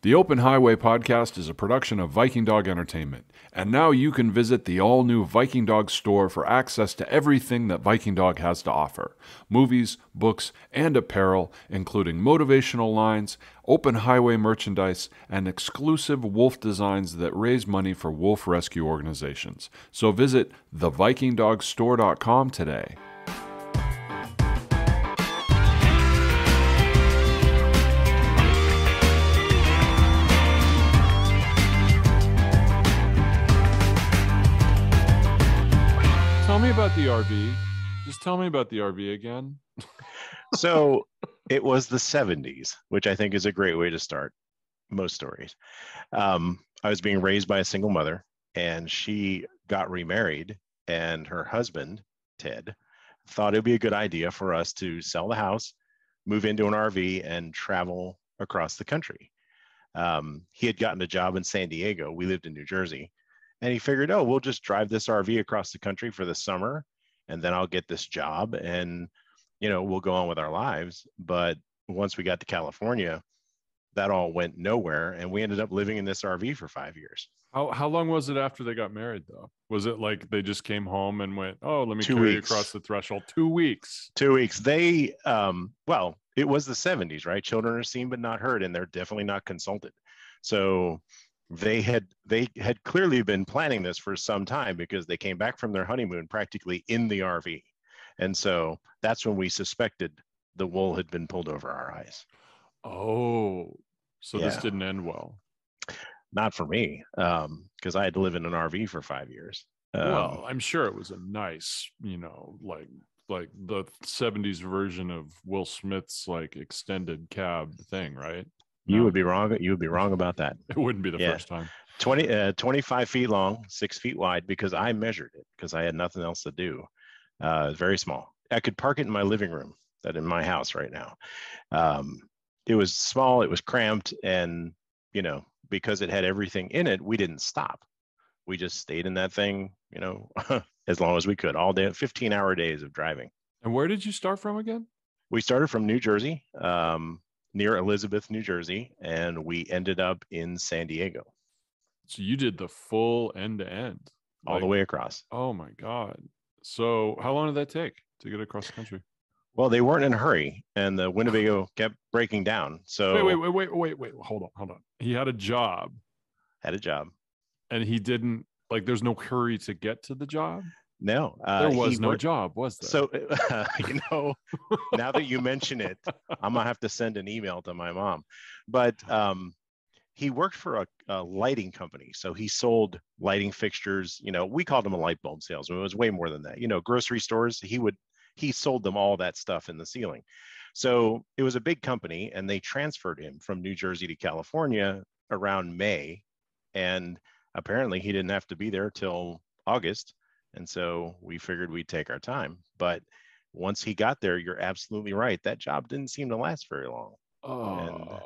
The Open Highway podcast is a production of Viking Dog Entertainment, and now you can visit the all-new Viking Dog store for access to everything that Viking Dog has to offer. Movies, books, and apparel, including motivational lines, open highway merchandise, and exclusive wolf designs that raise money for wolf rescue organizations. So visit thevikingdogstore.com today. Tell me about the RV. Just tell me about the RV again. So it was the 70s, which I think is a great way to start most stories. I was being raised by a single mother, and she got remarried, and her husband, Ted, thought it'd be a good idea for us to sell the house, move into an RV, and travel across the country. He had gotten a job in San Diego. We lived in New Jersey. And he figured, oh, we'll just drive this RV across the country for the summer, and then I'll get this job, and we'll go on with our lives. But once we got to California, that all went nowhere, and we ended up living in this RV for 5 years. How long was it after they got married, though? Was it like they just came home and went, oh, let me 2 carry you weeks. across the threshold? 2 weeks. 2 weeks. They, well, it was the 70s, right? Children are seen but not heard, and they're definitely not consulted. So they had clearly been planning this for some time, because they came back from their honeymoon practically in the RV. And so that's when we suspected the wool had been pulled over our eyes. Oh, so this Yeah. didn't end well. Not for me, because I had to live in an RV for 5 years. Well, I'm sure it was a nice, like the 70s version of Will Smith's like extended cab thing, right? You would be wrong. You would be wrong about that. It wouldn't be the first time. 25 feet long, 6 feet wide, because I measured it, because I had nothing else to do. Very small. I could park it in my living room, that in my house right now. It was small, it was cramped, and because it had everything in it, we didn't stop. We just stayed in that thing, as long as we could, all day, 15-hour days of driving. And where did you start from again? We started from New Jersey, near Elizabeth, New Jersey, and we ended up in San Diego. So you did the full end to end, all the way across. Oh my God. So how long did that take to get across the country? Well, they weren't in a hurry, and the Winnebago kept breaking down. So wait. Hold on. He had a job. And he didn't, like, there's no hurry to get to the job? No. There was no job, was there? So, now that you mention it, I'm going to have to send an email to my mom. But he worked for a lighting company. So he sold lighting fixtures. We called him a light bulb salesman. It was way more than that. Grocery stores, he sold them all that stuff in the ceiling. So it was a big company, and they transferred him from New Jersey to California around May. And apparently he didn't have to be there till August. And so we figured we'd take our time. But once he got there, you're absolutely right. That job didn't seem to last very long. Oh. And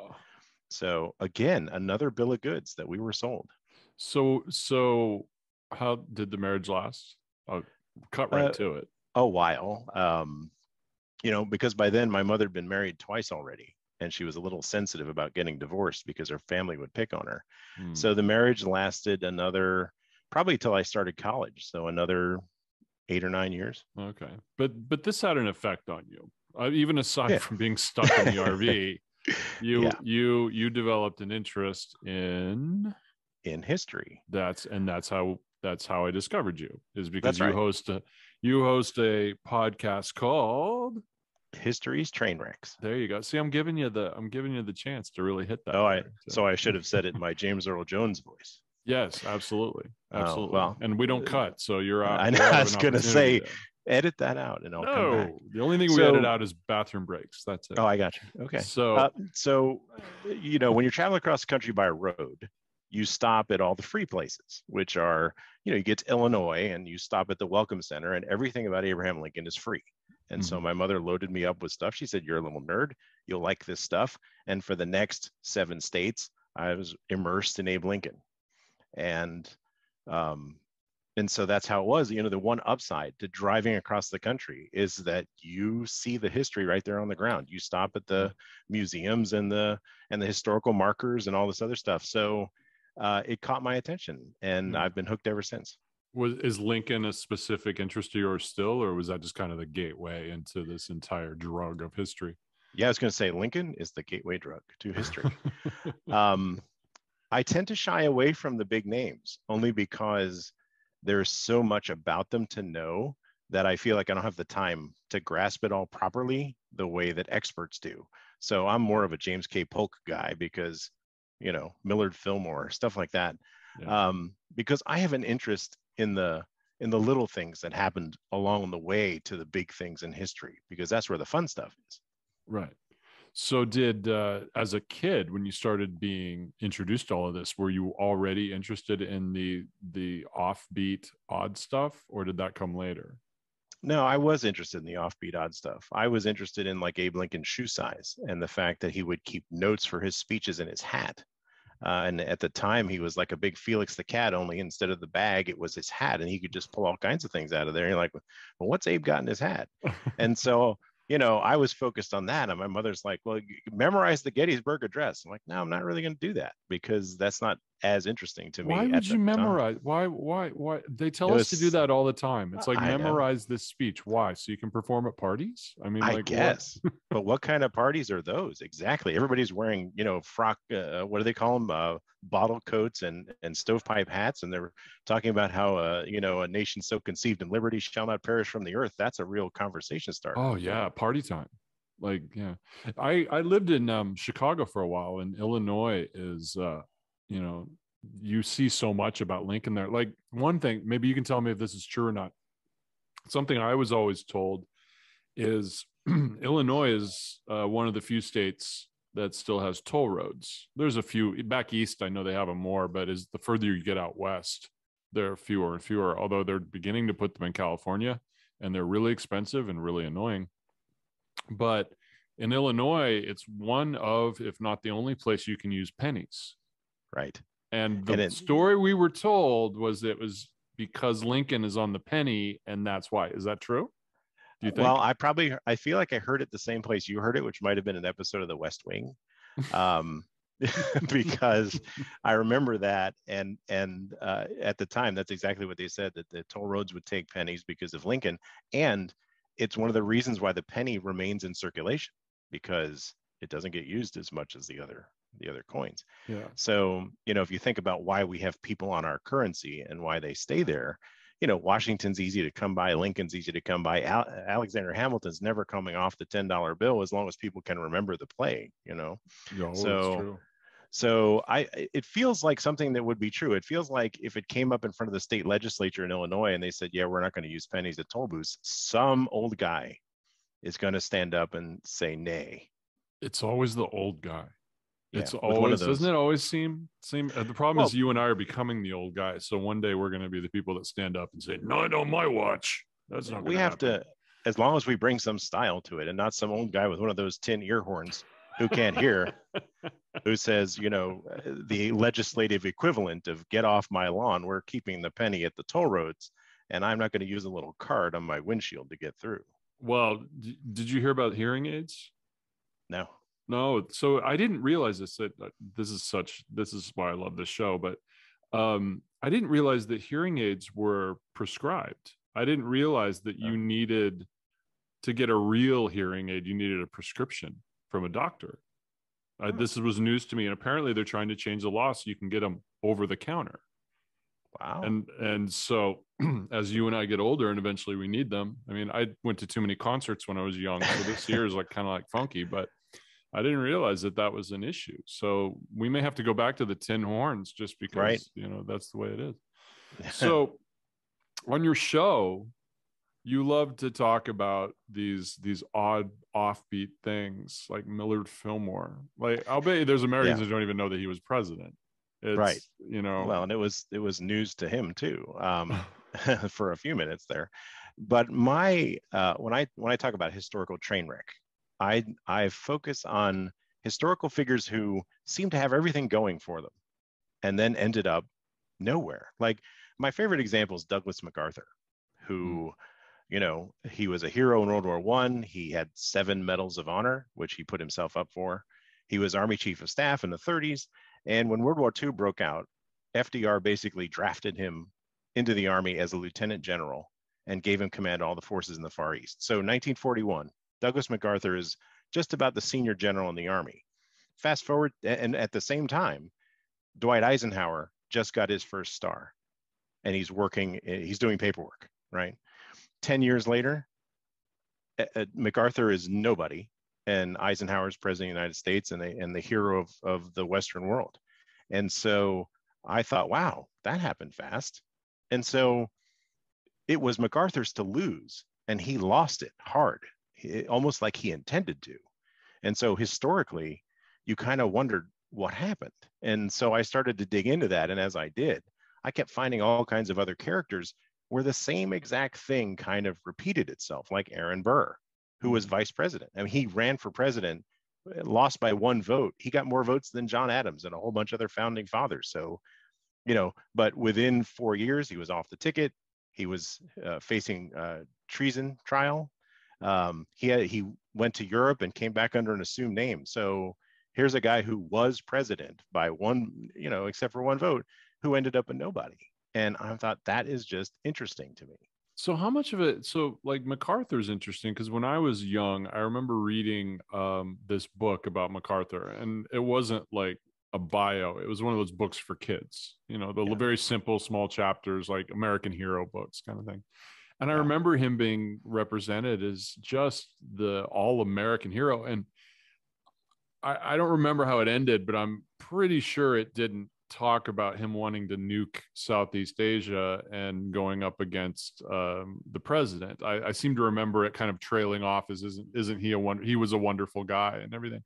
so again, another bill of goods that we were sold. So how did the marriage last? I'll cut right to it. A while, because by then my mother had been married twice already, and she was a little sensitive about getting divorced because her family would pick on her. So the marriage lasted probably till I started college. So another 8 or 9 years. Okay. But this had an effect on you. Even aside from being stuck in the RV, you developed an interest in history. That's how I discovered you, is because you host a podcast called History's Trainwrecks. There you go. See, I'm giving you the chance to really hit that. So I should have said it in my James Earl Jones voice. Yes, absolutely. Well, and we don't cut, so you're out. I was going to say, edit that out, and I'll come back. The only thing we edit out is bathroom breaks. That's it. Oh, I got you. Okay. So, when you're traveling across the country by road, you stop at all the free places, which are, you get to Illinois and you stop at the Welcome Center, and everything about Abraham Lincoln is free. And so my mother loaded me up with stuff. She said, "You're a little nerd. You'll like this stuff." And for the next 7 states, I was immersed in Abe Lincoln. And And so that's how it was. The one upside to driving across the country is that you see the history right there on the ground. You stop at the museums and the historical markers and all this other stuff. So it caught my attention, and I've been hooked ever since. Is Lincoln a specific interest to yours still, or was that just kind of the gateway into this entire drug of history? Yeah, I was going to say Lincoln is the gateway drug to history. I tend to shy away from the big names only because there's so much about them to know that I feel like I don't have the time to grasp it all properly the way that experts do. So I'm more of a James K. Polk guy because, Millard Fillmore, stuff like that. Yeah. Because I have an interest in the little things that happened along the way to the big things in history, because that's where the fun stuff is. Right. So did as a kid, when you started being introduced to all of this, were you already interested in the offbeat odd stuff, or did that come later? No, I was interested in the offbeat odd stuff. I was interested in like Abe Lincoln's shoe size and the fact that he would keep notes for his speeches in his hat. And at the time, he was like a big Felix the Cat, only instead of the bag, it was his hat, and he could just pull all kinds of things out of there. And you're like, well, what's Abe got in his hat? And so, I was focused on that. And my mother's like, well, memorize the Gettysburg Address. I'm like, no, I'm not really going to do that because that's not as interesting to Why me would at you the time. memorize? Why? They tell It us to do was, that all the time. It's like I know. memorize this speech. Why? So you can perform at parties? I mean, I like what? guess. But what kind of parties are those? Exactly. Everybody's wearing, frock, what do they call them? Bottle coats and stovepipe hats. And they're talking about how, a nation so conceived in liberty shall not perish from the earth. That's a real conversation starter. Oh yeah, party time. Like, yeah. I lived in Chicago for a while, and Illinois is you know, you see so much about Lincoln there. Like, one thing, maybe you can tell me if this is true or not. Something I was always told is Illinois is one of the few states that still has toll roads. There's a few back east. I know they have them more, but as the further you get out west, there are fewer and fewer. Although they're beginning to put them in California, and they're really expensive and really annoying. But in Illinois, it's one of, if not the only place you can use pennies. Right. And And the story we were told was it was because Lincoln is on the penny, and that's why. Is that true? Do you well, think? I feel like I heard it the same place you heard it, which might have been an episode of The West Wing. Um, because I remember that, and at the time, that's exactly what they said, that the toll roads would take pennies because of Lincoln, and it's one of the reasons why the penny remains in circulation, because it doesn't get used as much as the other coins. Yeah. So if you think about why we have people on our currency and why they stay there, Washington's easy to come by, Lincoln's easy to come by, Alexander Hamilton's never coming off the $10 bill as long as people can remember the play. No, it's So true. it feels like something that would be true. It feels like if it came up in front of the state legislature in Illinois and they said, yeah, we're not going to use pennies at toll booths, some old guy is going to stand up and say nay. It's always the old guy. Yeah, It's with one of always, doesn't those. it always seem the problem is Well, you and I are becoming the old guys. So one day we're going to be the people that stand up and say, "Not on my watch." That's not going we to have happen. to, as long as we bring some style to it and not some old guy with one of those tin ear horns who can't hear, who says, the legislative equivalent of get off my lawn, we're keeping the penny at the toll roads, and I'm not going to use a little card on my windshield to get through. Well, did you hear about hearing aids? No. No. So I didn't realize this. That this is why I love this show. But I didn't realize that hearing aids were prescribed. I didn't realize that you needed to get a real hearing aid. You needed a prescription from a doctor. This was news to me, and apparently they're trying to change the law so you can get them over the counter. Wow. And so as you and I get older and eventually we need them. I mean, I went to too many concerts when I was young, so this year is like kind of like funky, but I didn't realize that that was an issue. So we may have to go back to the tin horns just because, right. That's the way it is. So on your show, you love to talk about these odd offbeat things like Millard Fillmore. Like, I'll bet you there's Americans that don't even know that he was president. It's, right. Well, and it was news to him too, for a few minutes there. But my when I talk about historical train wreck, I focus on historical figures who seem to have everything going for them and then ended up nowhere. Like my favorite example is Douglas MacArthur, Mm. who, he was a hero in World War I. He had 7 medals of honor, which he put himself up for. He was Army Chief of Staff in the 30s. And when World War II broke out, FDR basically drafted him into the Army as a lieutenant general and gave him command of all the forces in the Far East. So 1941, Douglas MacArthur is just about the senior general in the Army. Fast forward, and at the same time, Dwight Eisenhower just got his first star, and he's doing paperwork, right? 10 years later, MacArthur is nobody, and Eisenhower is president of the United States and the hero of the Western world. And so I thought, wow, that happened fast. And so it was MacArthur's to lose, and he lost it hard, almost like he intended to. And so historically, you kind of wondered what happened. And so I started to dig into that. And as I did, I kept finding all kinds of other characters where the same exact thing kind of repeated itself, like Aaron Burr, who was vice president. I mean, he ran for president, lost by 1 vote. He got more votes than John Adams and a whole bunch of other founding fathers. So, but within 4 years, he was off the ticket. He was facing treason trial. He went to Europe and came back under an assumed name. So here's a guy who was president by 1, except for 1 vote, who ended up a nobody. And I thought that is just interesting to me. So how much of it, so like MacArthur's interesting because when I was young, I remember reading this book about MacArthur, and it wasn't like a bio. It was one of those books for kids, the very simple, small chapters, like American hero books kind of thing. And I remember him being represented as just the all-American hero. And I don't remember how it ended, but I'm pretty sure it didn't talk about him wanting to nuke Southeast Asia and going up against the president. I seem to remember it kind of trailing off as isn't he he was a wonderful guy and everything.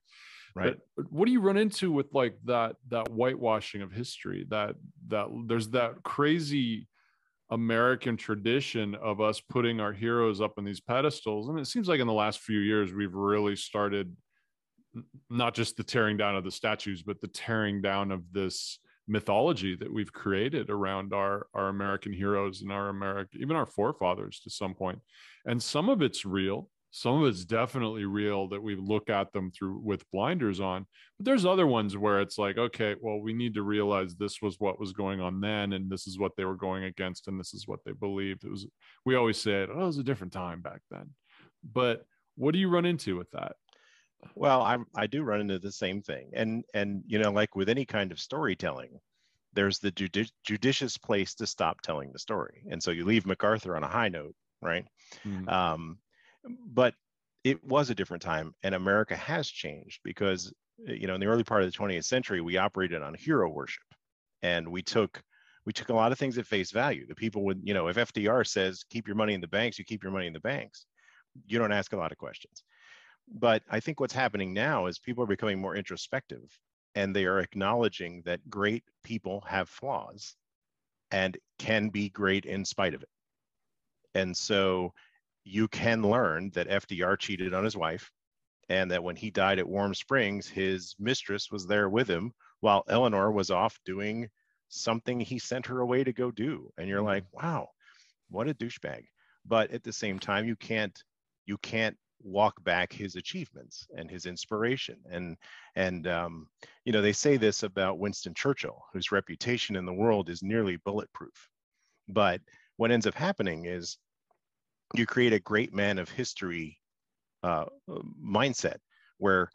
Right. But what do you run into with like that whitewashing of history, that there's that crazy American tradition of us putting our heroes up on these pedestals? And it seems like in the last few years, we've really started not just the tearing down of the statues, but the tearing down of this mythology that we've created around our American heroes and even our forefathers to some point. And some of it's real. Some of it's definitely real that we look at them through with blinders on, but there's other ones where it's like, okay, well, we need to realize this was what was going on then, and this is what they were going against, and this is what they believed. We always said, oh, it was a different time back then. But what do you run into with that? Well, I do run into the same thing, and like with any kind of storytelling, there's the judicious place to stop telling the story, and so you leave MacArthur on a high note, right? But it was a different time, and America has changed because in the early part of the 20th century, we operated on hero worship, and we took a lot of things at face value. The people would, if FDR says keep your money in the banks, you keep your money in the banks. You don't ask a lot of questions. But I think what's happening now is people are becoming more introspective, and they are acknowledging that great people have flaws and can be great in spite of it. And so you can learn that FDR cheated on his wife, and that when he died at Warm Springs, his mistress was there with him while Eleanor was off doing something he sent her away to go do. And you're like, wow, what a douchebag. But at the same time, you can't walk back his achievements and his inspiration. And they say this about Winston Churchill, whose reputation in the world is nearly bulletproof. But what ends up happening is you create a great man of history mindset where,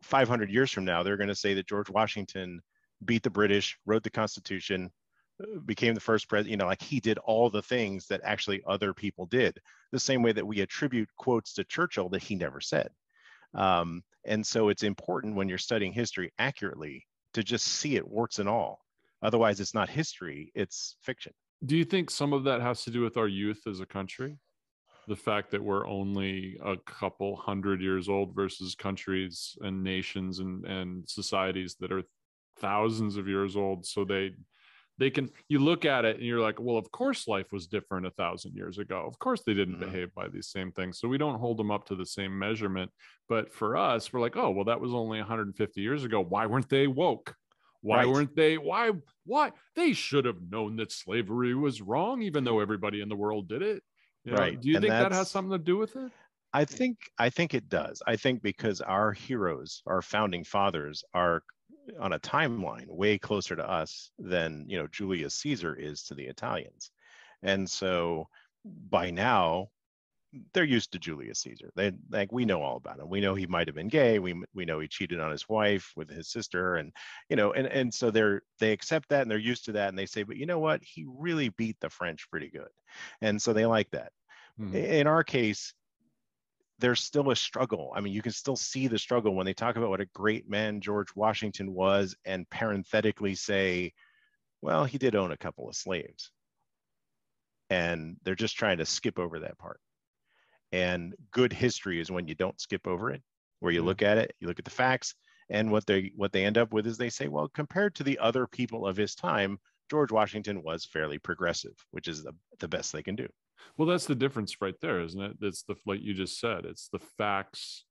500 years from now, they're going to say that George Washington beat the British, wrote the Constitution, became the first president, like he did all the things that actually other people did, the same way that we attribute quotes to Churchill that he never said. And so it's important when you're studying history accurately to just see it warts and all. Otherwise, it's not history, it's fiction. Do you think some of that has to do with our youth as a country? The fact that we're only a couple hundred years old versus countries and nations and societies that are thousands of years old. So they can, you look at it and you're like, well, of course life was different 1,000 years ago. Of course they didn't behave by these same things. So we don't hold them up to the same measurement. But for us, we're like, oh, well, that was only 150 years ago. Why weren't they woke? Why weren't they? Why? They should have known that slavery was wrong, even though everybody in the world did it. Right. Do you And think that has something to do with it? I think it does. I think because our heroes, our founding fathers, are on a timeline way closer to us than, Julius Caesar is to the Italians. And so by now they're used to Julius Caesar. We know all about him. We know he might have been gay. We know he cheated on his wife with his sister, and so they accept that and they're used to that, and they say, but you know what? He really beat the French pretty good, and so they like that. Mm-hmm. In our case, there's still a struggle. I mean, you can still see the struggle when they talk about what a great man George Washington was, and parenthetically say, well, he did own a couple of slaves, and they're just trying to skip over that part. And good history is when you don't skip over it, where you look at it, you look at the facts, and what they end up with is they say, well, compared to the other people of his time, George Washington was fairly progressive, which is the best they can do. Well, that's the difference right there, isn't it? It's like you just said, it's the facts.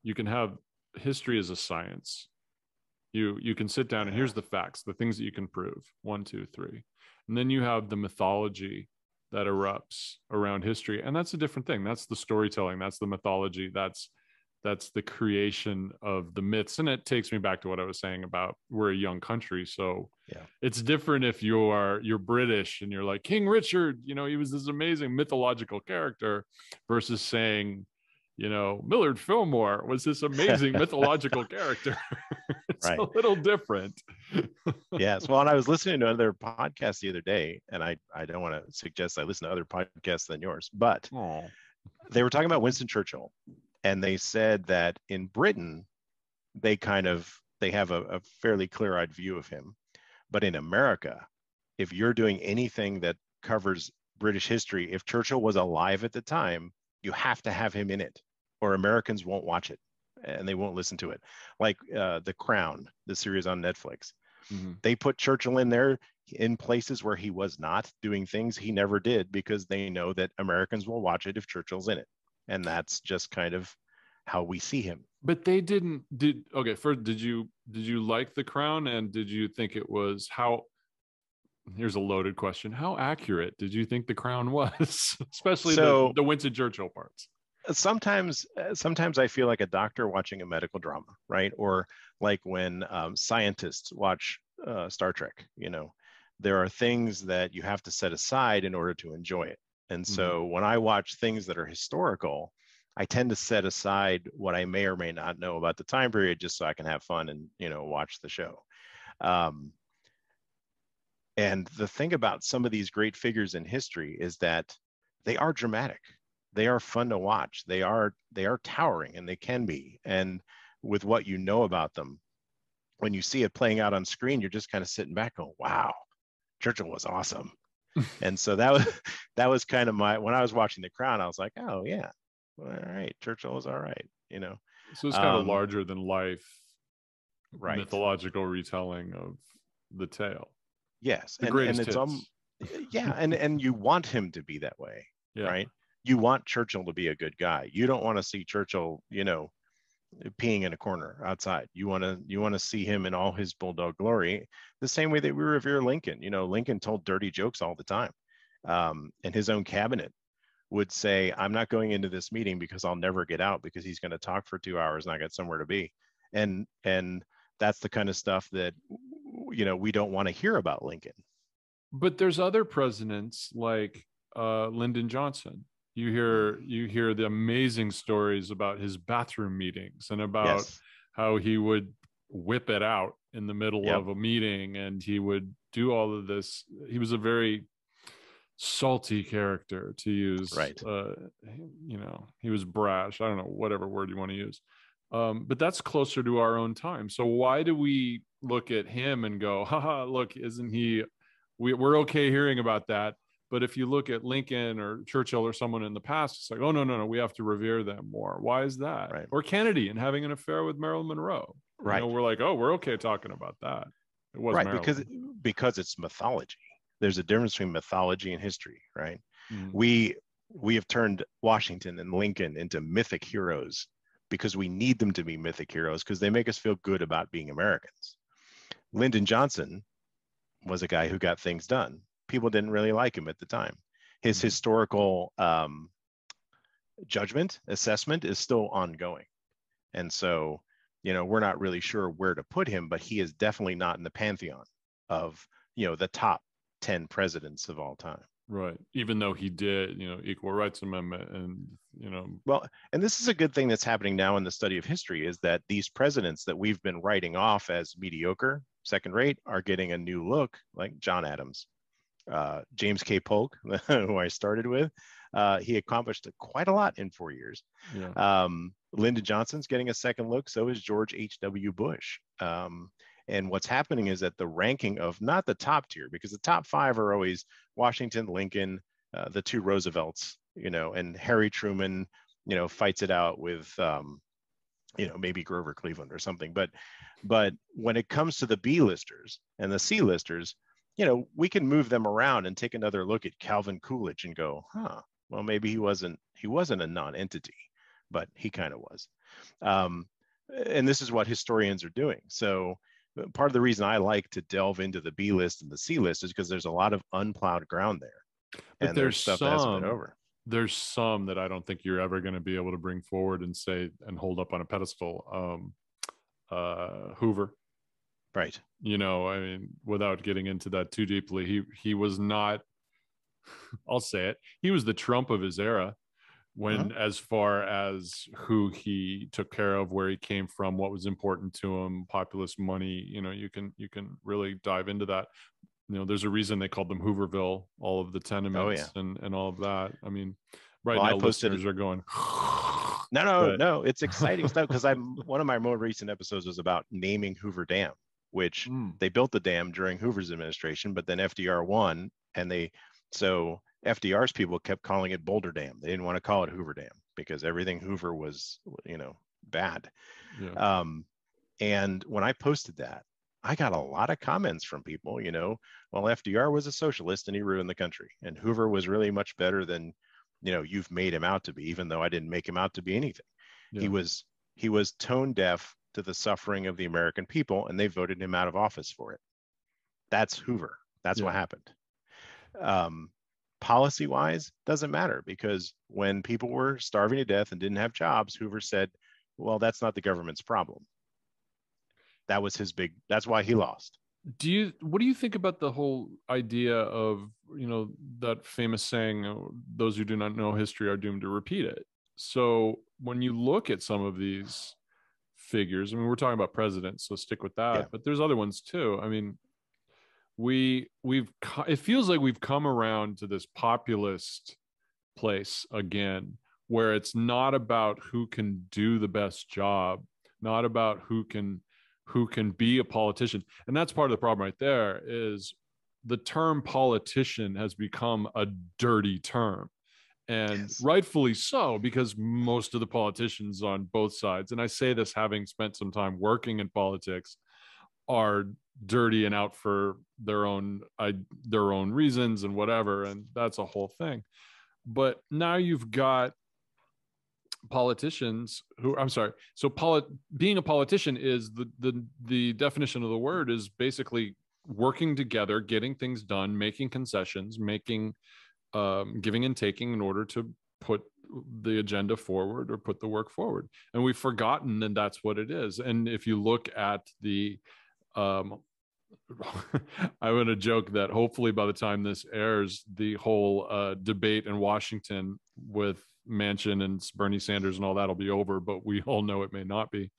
You can have history as a science. You can sit down and here's the facts, the things that you can prove, 1, 2, 3. And then you have the mythology that erupts around history. And that's a different thing. That's the storytelling. That's the mythology. That's the creation of the myths. And it takes me back to what I was saying about we're a young country. So it's different if you're British and you're like King Richard, he was this amazing mythological character, versus saying, Millard Fillmore was this amazing mythological character. It's a little different. Yes. Well, and I was listening to another podcast the other day, and I don't want to suggest I listen to other podcasts than yours, but they were talking about Winston Churchill, and they said that in Britain, they have a fairly clear-eyed view of him. But in America, if you're doing anything that covers British history, if Churchill was alive at the time, you have to have him in it, or Americans won't watch it and they won't listen to it. Like The Crown, the series on Netflix. Mm-hmm. They put Churchill in there in places where he was not doing things he never did, because they know that Americans will watch it if Churchill's in it. And that's just kind of how we see him. But they did you like The Crown, and did you think it was here's a loaded question. How accurate did you think The Crown was? Especially the Winston Churchill parts. Sometimes I feel like a doctor watching a medical drama, right? Or like when scientists watch Star Trek, there are things that you have to set aside in order to enjoy it. And so when I watch things that are historical, I tend to set aside what I may or may not know about the time period, just so I can have fun and, watch the show. And the thing about some of these great figures in history is that they are dramatic. They are fun to watch. They are towering, and they can be. And with what you know about them, when you see it playing out on screen, you're just kind of sitting back going, wow, Churchill was awesome. And so that was kind of when I was watching The Crown, I was like, oh yeah, all right, Churchill was all right, So it's kind of larger than life, right? Mythological retelling of the tale. Yes, and it's and you want him to be that way, right? You want Churchill to be a good guy. You don't want to see Churchill, peeing in a corner outside. You want to see him in all his bulldog glory, the same way that we revere Lincoln. Lincoln told dirty jokes all the time, and his own cabinet would say, I'm not going into this meeting because I'll never get out, because he's going to talk for 2 hours and I got somewhere to be. And that's the kind of stuff that, we don't want to hear about Lincoln. But there's other presidents like Lyndon Johnson. You hear the amazing stories about his bathroom meetings and about how he would whip it out in the middle of a meeting, and he would do all of this. He was a very salty character, to use. Right. He was brash. I don't know, whatever word you want to use. But that's closer to our own time. So why do we look at him and go, haha, look, isn't he? We're okay hearing about that. But if you look at Lincoln or Churchill or someone in the past, it's like, oh, no, we have to revere them more. Why is that? Right. Or Kennedy and having an affair with Marilyn Monroe. Right. We're like, oh, we're okay talking about that. It was right, Marilyn. Because it's mythology. There's a difference between mythology and history, right? Mm-hmm. We have turned Washington and Lincoln into mythic heroes because we need them to be mythic heroes, because they make us feel good about being Americans. Lyndon Johnson was a guy who got things done. People didn't really like him at the time. His historical judgment, assessment is still ongoing. And so, we're not really sure where to put him, but he is definitely not in the pantheon of, the top 10 presidents of all time. Right. Even though he did, Equal Rights Amendment and, Well, and this is a good thing that's happening now in the study of history, is that these presidents that we've been writing off as mediocre, second rate, are getting a new look, like John Adams, James K. Polk, who I started with. He accomplished quite a lot in 4 years. Yeah. Lyndon Johnson's getting a second look. So is George H.W. Bush. And what's happening is that the ranking of not the top tier, because the top five are always Washington, Lincoln, the two Roosevelts, and Harry Truman, fights it out with, maybe Grover Cleveland or something. But when it comes to the B-listers and the C-listers, we can move them around and take another look at Calvin Coolidge and go, well, maybe he wasn't a non-entity, but he kind of was. And this is what historians are doing. So part of the reason I like to delve into the B list and the C list is because there's a lot of unplowed ground there. But and there's stuff that hasn't been over. There's some that I don't think you're ever going to be able to bring forward and say and hold up on a pedestal. Hoover. Right. Without getting into that too deeply, he was not, I'll say it, he was the Trump of his era. When as far as who he took care of, where he came from, what was important to him, populist money, you can really dive into that. There's a reason they called them Hooverville, all of the tenements and all of that. Now listeners are going, no, it's exciting stuff, because one of my more recent episodes was about naming Hoover Dam, which they built the dam during Hoover's administration, but then FDR won, and so FDR's people kept calling it Boulder Dam. They didn't want to call it Hoover Dam because everything Hoover was, bad. Yeah. And when I posted that, I got a lot of comments from people, well, FDR was a socialist and he ruined the country. And Hoover was really much better than, you've made him out to be, even though I didn't make him out to be anything. Yeah. He was tone deaf to the suffering of the American people, and they voted him out of office for it. That's Hoover. That's what happened. Policy-wise, doesn't matter, because when people were starving to death and didn't have jobs, Hoover said, well, that's not the government's problem. That was that's why he lost. What do you think about the whole idea of, that famous saying, those who do not know history are doomed to repeat it? So when you look at some of these figures, we're talking about presidents, so stick with that, but there's other ones too. It feels like we've come around to this populist place again, where it's not about who can do the best job, not about who can be a politician. And that's part of the problem right there, is the term politician has become a dirty term. And rightfully so, because most of the politicians on both sides, and I say this having spent some time working in politics, are dirty and out for their own reasons and whatever, and that's a whole thing. But now you've got politicians who, being a politician is the definition of the word is basically working together, getting things done, making concessions, making giving and taking in order to put the agenda forward or put the work forward. And we've forgotten that that's what it is. And if you look at the I'm going to joke that hopefully by the time this airs, the whole debate in Washington with Manchin and Bernie Sanders and all that will be over, but we all know it may not be.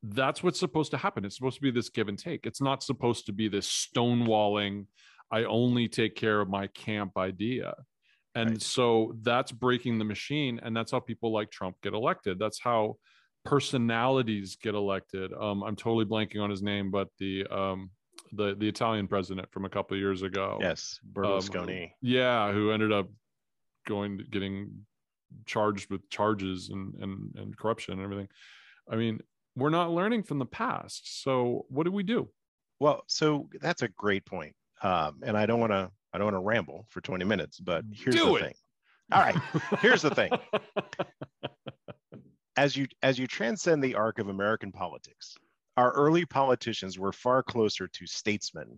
That's what's supposed to happen. It's supposed to be this give and take. It's not supposed to be this stonewalling, I only take care of my camp idea. And so that's breaking the machine, and that's how people like Trump get elected. That's how personalities get elected. I'm totally blanking on his name, but the Italian president from a couple of years ago. Yes, Berlusconi. Who ended up getting charged with charges and corruption and everything. We're not learning from the past. So what do we do? Well, so that's a great point. And I don't want to ramble for 20 minutes, but here's the thing. All right, here's the thing. As you transcend the arc of American politics, our early politicians were far closer to statesmen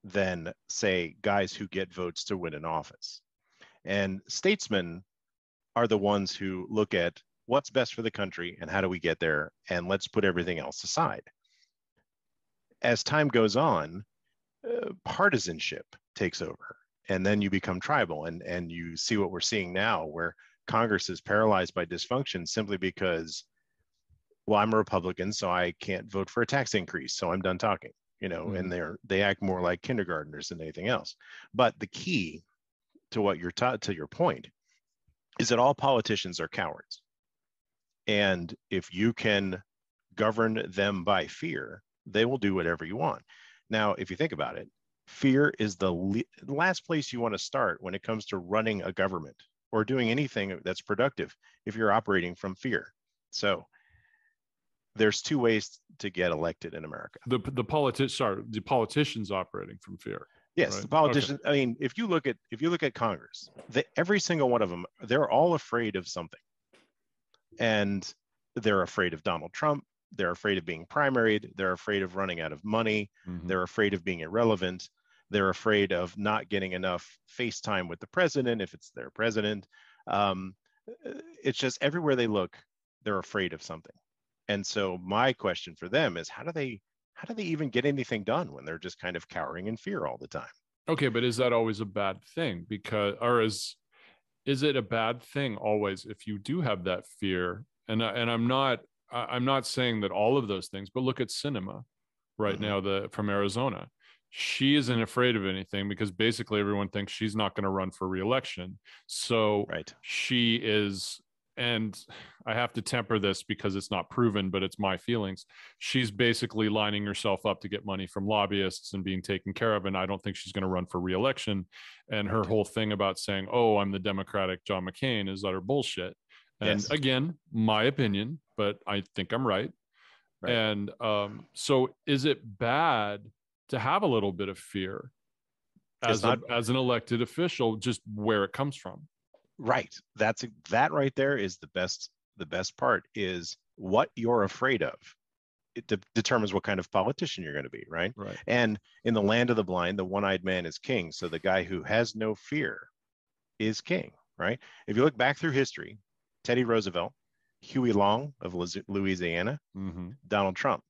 than, say, guys who get votes to win an office. And statesmen are the ones who look at what's best for the country and how do we get there, and let's put everything else aside. As time goes on, partisanship takes over, and then you become tribal, and you see what we're seeing now, where Congress is paralyzed by dysfunction simply because, well, I'm a Republican, so I can't vote for a tax increase, so I'm done talking, and they act more like kindergartners than anything else. But the key to what you're taught, to your point, is that all politicians are cowards. And if you can govern them by fear, they will do whatever you want. Now, if you think about it, fear is the last place you want to start when it comes to running a government or doing anything that's productive, if you're operating from fear. So there's two ways to get elected in America. The politicians operating from fear. Yes, right? The politicians. Okay. I mean, if you look at Congress, every single one of them, they're all afraid of something, and they're afraid of Donald Trump. They're afraid of being primaried. They're afraid of running out of money. Mm-hmm. They're afraid of being irrelevant. They're afraid of not getting enough face time with the president if it's their president. It's just everywhere they look, they're afraid of something. And so my question for them is, how do they even get anything done when they're just kind of cowering in fear all the time? Okay, but is that always a bad thing? Is it a bad thing always if you do have that fear? And I'm not saying that all of those things, but look at Sinema right mm-hmm. now, from Arizona. She isn't afraid of anything because basically everyone thinks she's not going to run for re-election. So right. She is, and I have to temper this because it's not proven, but it's my feelings. She's basically lining herself up to get money from lobbyists and being taken care of. And I don't think she's going to run for re-election. And her whole thing about saying, oh, I'm the Democratic John McCain is utter bullshit. And yes. Again, my opinion, but I think I'm right. And so is it bad to have a little bit of fear as an elected official, just where it comes from? Right. That right there is the best part, is what you're afraid of. It determines what kind of politician you're going to be, right? Right. And in the land of the blind, the one-eyed man is king. So the guy who has no fear is king, right? If you look back through history, Teddy Roosevelt, Huey Long of Louisiana, mm-hmm. Donald Trump,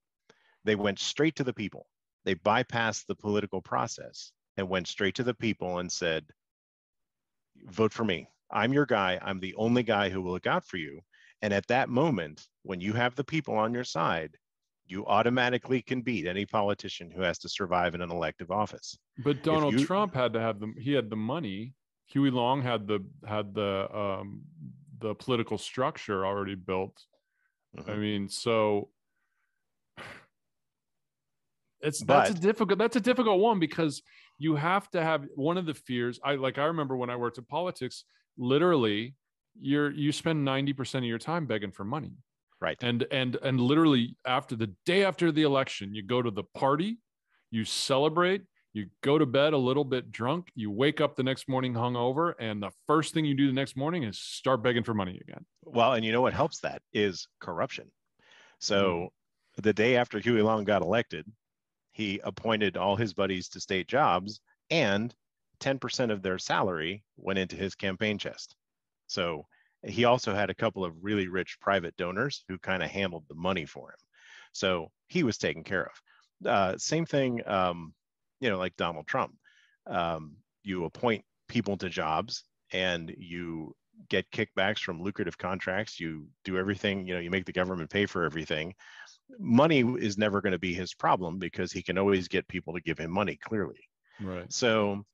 they went straight to the people. They bypassed the political process and went straight to the people and said, vote for me. I'm your guy. I'm the only guy who will look out for you. And at that moment, when you have the people on your side, you automatically can beat any politician who has to survive in an elective office. But Donald Trump had to have them. He had the money. Huey Long had the political structure already built. Mm-hmm. I mean, so that's a difficult one, because you have to have one of the fears. I remember when I worked in politics, literally you spend 90% of your time begging for money. Right. And literally the day after the election, you go to the party, you celebrate, you go to bed a little bit drunk, you wake up the next morning hungover, and the first thing you do the next morning is start begging for money again. Well, and you know what helps that is corruption. So the day after Huey Long got elected, he appointed all his buddies to state jobs, and 10% of their salary went into his campaign chest. So he also had a couple of really rich private donors who kind of handled the money for him. So he was taken care of. Same thing, like Donald Trump. You appoint people to jobs and you get kickbacks from lucrative contracts. You do everything, you make the government pay for everything. Money is never going to be his problem because he can always get people to give him money, clearly. Right. So,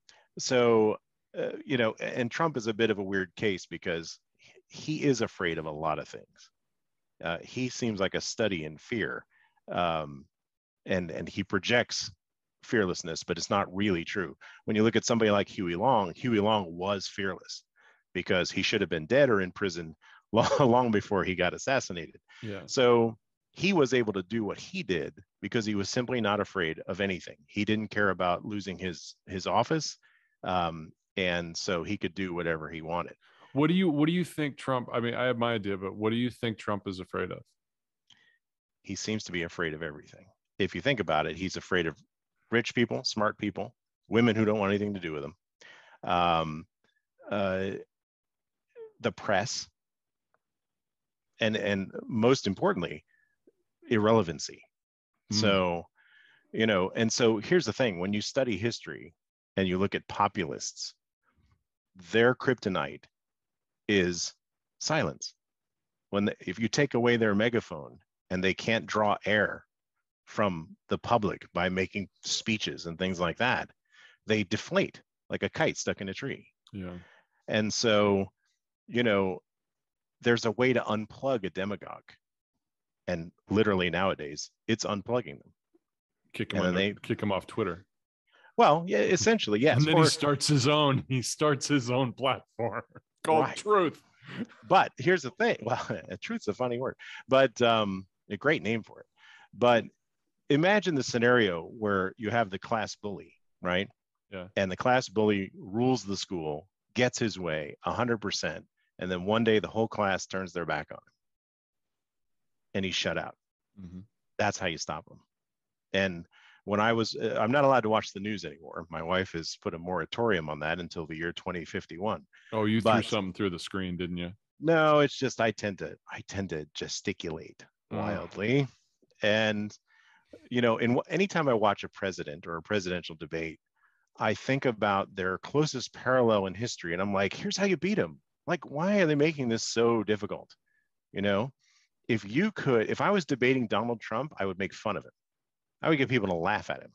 and Trump is a bit of a weird case because he is afraid of a lot of things. He seems like a study in fear, and he projects fearlessness, but it's not really true. When you look at somebody like Huey Long was fearless because he should have been dead or in prison long before he got assassinated. Yeah. So he was able to do what he did because he was simply not afraid of anything. He didn't care about losing his office, and so he could do whatever he wanted. What do you think Trump? I mean, I have my idea, but what do you think Trump is afraid of? he seems to be afraid of everything. If you think about it, he's afraid of rich people, smart people, women who don't want anything to do with him, um, uh, the press, and most importantly, irrelevancy. So, and so here's the thing: when you study history and you look at populists, their kryptonite is silence. If you take away their megaphone and they can't draw air from the public by making speeches and things like that, they deflate like a kite stuck in a tree. Yeah. And so, there's a way to unplug a demagogue. And literally nowadays, it's unplugging them. Kick him off Twitter. Well, yeah, essentially, yes. And then he starts his own platform called Truth. But here's the thing. Well, truth's a funny word, but a great name for it. But imagine the scenario where you have the class bully, right? Yeah. And the class bully rules the school, gets his way 100%. And then one day the whole class turns their back on him and he's shut out. Mm-hmm. That's how you stop him. And when I'm not allowed to watch the news anymore. My wife has put a moratorium on that until the year 2051. Oh, you threw something through the screen, didn't you? No, it's just I tend to gesticulate wildly. And, anytime I watch a president or a presidential debate, I think about their closest parallel in history. And I'm like, here's how you beat him. Like, why are they making this so difficult? If I was debating Donald Trump, I would make fun of him. I would get people to laugh at him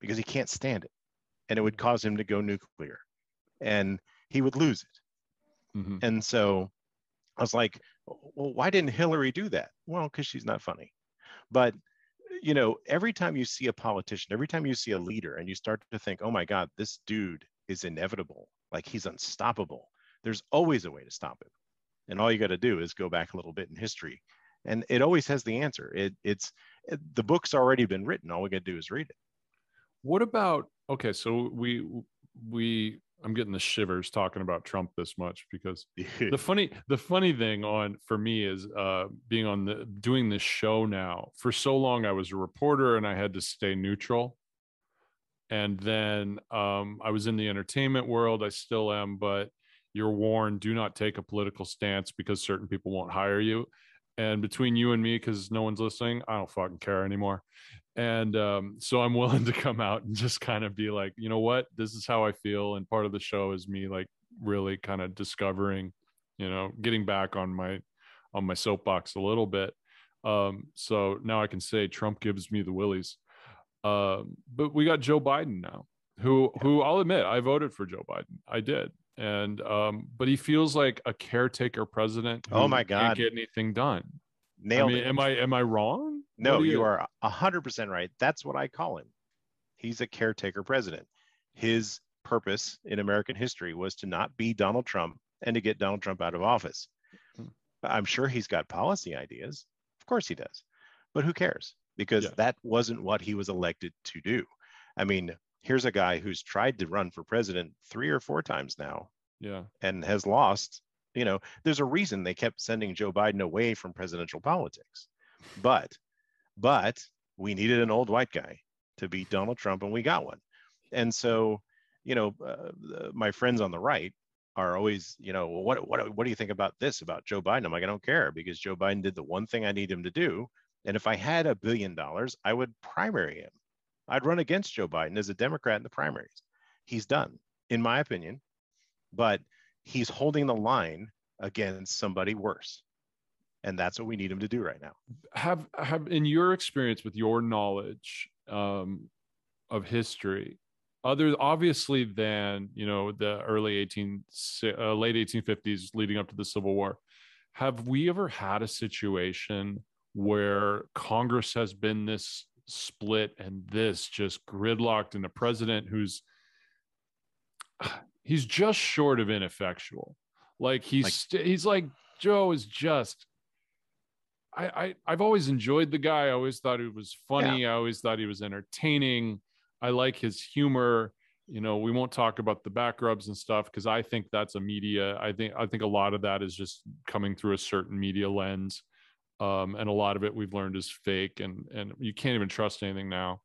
because he can't stand it. And it would cause him to go nuclear and he would lose it. Mm-hmm. And so I was like, well, why didn't Hillary do that? Well, because she's not funny. But, every time you see a politician, every time you see a leader and you start to think, oh my God, this dude is inevitable, like he's unstoppable, there's always a way to stop him. And all you got to do is go back a little bit in history. And it always has the answer. The book's already been written. All we got to do is read it. What about, okay, so I'm getting the shivers talking about Trump this much because the funny thing for me is being doing this show now. For so long, I was a reporter and I had to stay neutral. And then I was in the entertainment world. I still am, but you're warned, do not take a political stance because certain people won't hire you. And between you and me, because no one's listening, I don't fucking care anymore. And so I'm willing to come out and just kind of be like, you know what, this is how I feel. And part of the show is me like really kind of discovering, getting back on my soapbox a little bit. So now I can say Trump gives me the willies. But we got Joe Biden now, who I'll admit, I voted for Joe Biden. I did. And but he feels like a caretaker president who oh my God, can't get anything done. Nailed it. Am I wrong? No, you are 100% right. That's what I call him. He's a caretaker president. His purpose in American history was to not be Donald Trump and to get Donald Trump out of office. I'm sure he's got policy ideas. Of course he does. But who cares? Because that wasn't what he was elected to do. I mean, here's a guy who's tried to run for president 3 or 4 times now. Yeah. And has lost. There's a reason they kept sending Joe Biden away from presidential politics. But we needed an old white guy to beat Donald Trump, and we got one. And so, my friends on the right are always, what do you think about this, about Joe Biden? I'm like, I don't care, because Joe Biden did the one thing I need him to do. And if I had $1 billion, I would primary him. I'd run against Joe Biden as a Democrat in the primaries. He's done, in my opinion, but he's holding the line against somebody worse. And that's what we need him to do right now. Have in your experience with your knowledge of history, other obviously than the late 1850s leading up to the Civil War, have we ever had a situation where Congress has been this split and this just gridlocked, and a president he's just short of ineffectual? Like he's like, Joe is just. I've always enjoyed the guy. I always thought he was funny. I always thought he was entertaining. I like his humor. We won't talk about the back rubs and stuff because I think that's a media. I think a lot of that is just coming through a certain media lens. And a lot of it we've learned is fake, and you can't even trust anything now.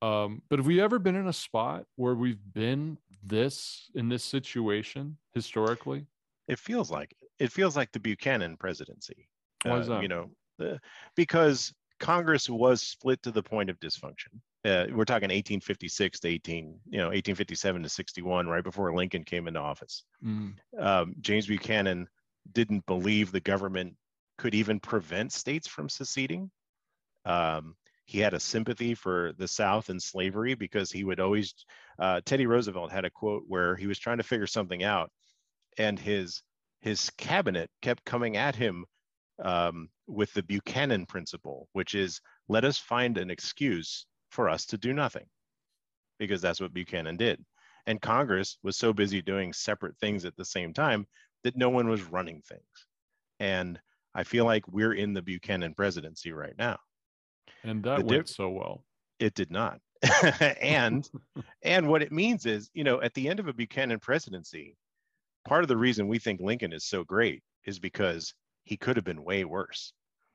But have we ever been in a spot where we've been in this situation historically? It feels like it. It feels like the Buchanan presidency. Why is that? Because Congress was split to the point of dysfunction. We're talking 1856 to 1857 to 61, right before Lincoln came into office. Mm. James Buchanan didn't believe the government could even prevent states from seceding. He had a sympathy for the South and slavery because he would always, Teddy Roosevelt had a quote where he was trying to figure something out, and his cabinet kept coming at him with the Buchanan Principle, which is let us find an excuse for us to do nothing, because that's what Buchanan did. And Congress was so busy doing separate things at the same time that no one was running things. And I feel like we're in the Buchanan presidency right now. And that went so well. It did not. and what it means is, at the end of a Buchanan presidency, part of the reason we think Lincoln is so great is because he could have been way worse.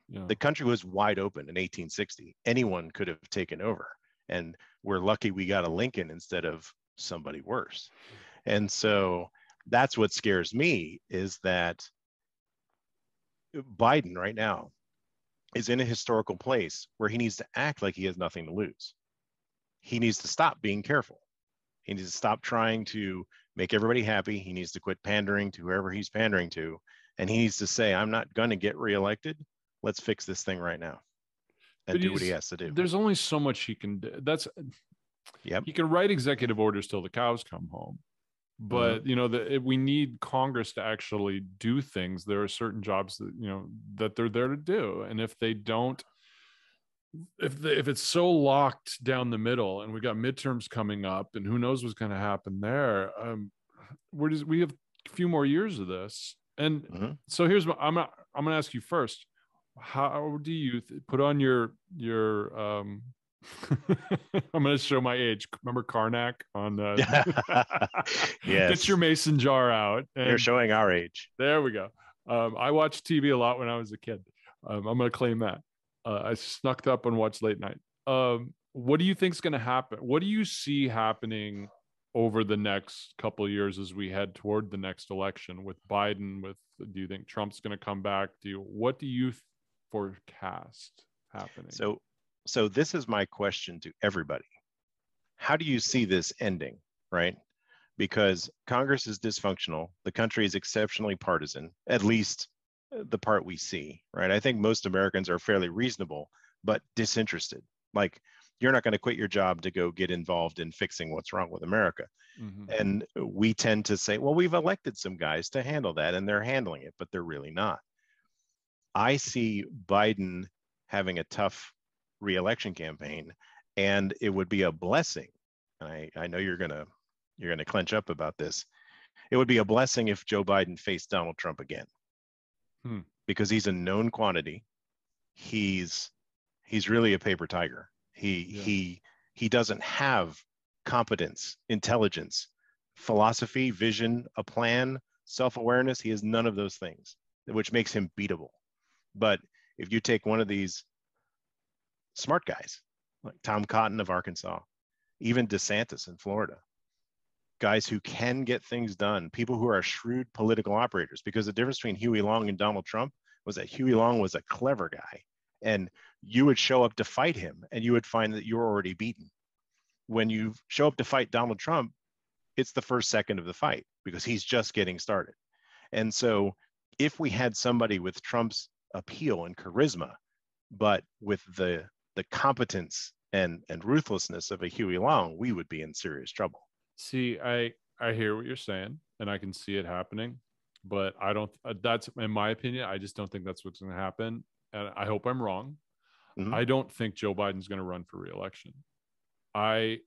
Yeah. The country was wide open in 1860. Anyone could have taken over. And we're lucky we got a Lincoln instead of somebody worse. And so that's what scares me, is that Biden right now is in a historical place where he needs to act like he has nothing to lose. He needs to stop being careful. He needs to stop trying to make everybody happy. He needs to quit pandering to whoever he's pandering to. And he needs to say, I'm not going to get reelected. Let's fix this thing right now and do what he has to do. There's only so much he can do. He can write executive orders till the cows come home. But, we need Congress to actually do things. There are certain jobs that, that they're there to do. And if they don't, if it's so locked down the middle, and we got midterms coming up, and who knows what's going to happen there, we have a few more years of this. And so I'm going to ask you first, how do you put on your I'm going to show my age. Remember Karnak on yes. Get your mason jar out. You're showing our age. There we go. I watched TV a lot when I was a kid. I'm going to claim that. I snuck up and watched late night. What do you think is going to happen? What do you see happening over the next couple of years as we head toward the next election with Biden? Do you think Trump's going to come back? What do you forecast happening? So this is my question to everybody. How do you see this ending, right? Because Congress is dysfunctional. The country is exceptionally partisan, at least the part we see, right? I think most Americans are fairly reasonable, but disinterested. Like, you're not going to quit your job to go get involved in fixing what's wrong with America. Mm-hmm. And we tend to say, well, we've elected some guys to handle that, and they're handling it, but they're really not. I see Biden having a tough re-election campaign, and it would be a blessing. And I know you're gonna clench up about this. It would be a blessing if Joe Biden faced Donald Trump again, because he's a known quantity. He's really a paper tiger. He doesn't have competence, intelligence, philosophy, vision, a plan, self-awareness. He has none of those things, which makes him beatable. But if you take one of these smart guys like Tom Cotton of Arkansas, even DeSantis in Florida, guys who can get things done, people who are shrewd political operators, because the difference between Huey Long and Donald Trump was that Huey Long was a clever guy, and you would show up to fight him and you would find that you're already beaten. When you show up to fight Donald Trump, it's the first second of the fight because he's just getting started. And so if we had somebody with Trump's appeal and charisma, but with the competence and ruthlessness of a Huey Long, we would be in serious trouble. See, I hear what you're saying, and I can see it happening, but I don't. That's in my opinion. I just don't think that's what's going to happen, and I hope I'm wrong. Mm-hmm. I don't think Joe Biden's going to run for re-election. I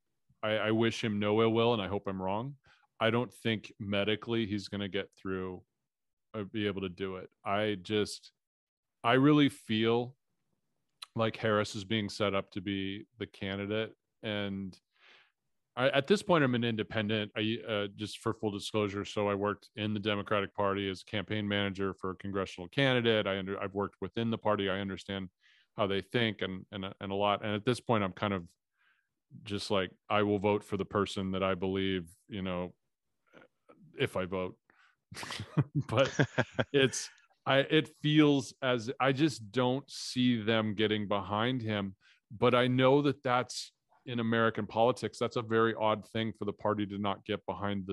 wish him no ill will, and I hope I'm wrong. I don't think medically he's going to get through, be able to do it. I really feel like Harris is being set up to be the candidate, and at this point, I'm an independent. Just for full disclosure, so I worked in the Democratic Party as campaign manager for a congressional candidate. I've worked within the party. I understand how they think and a lot. And at this point, I'm kind of just like, I will vote for the person that I believe, if I vote. But it feels as I just don't see them getting behind him. But I know that that's in American politics. That's a very odd thing for the party to not get behind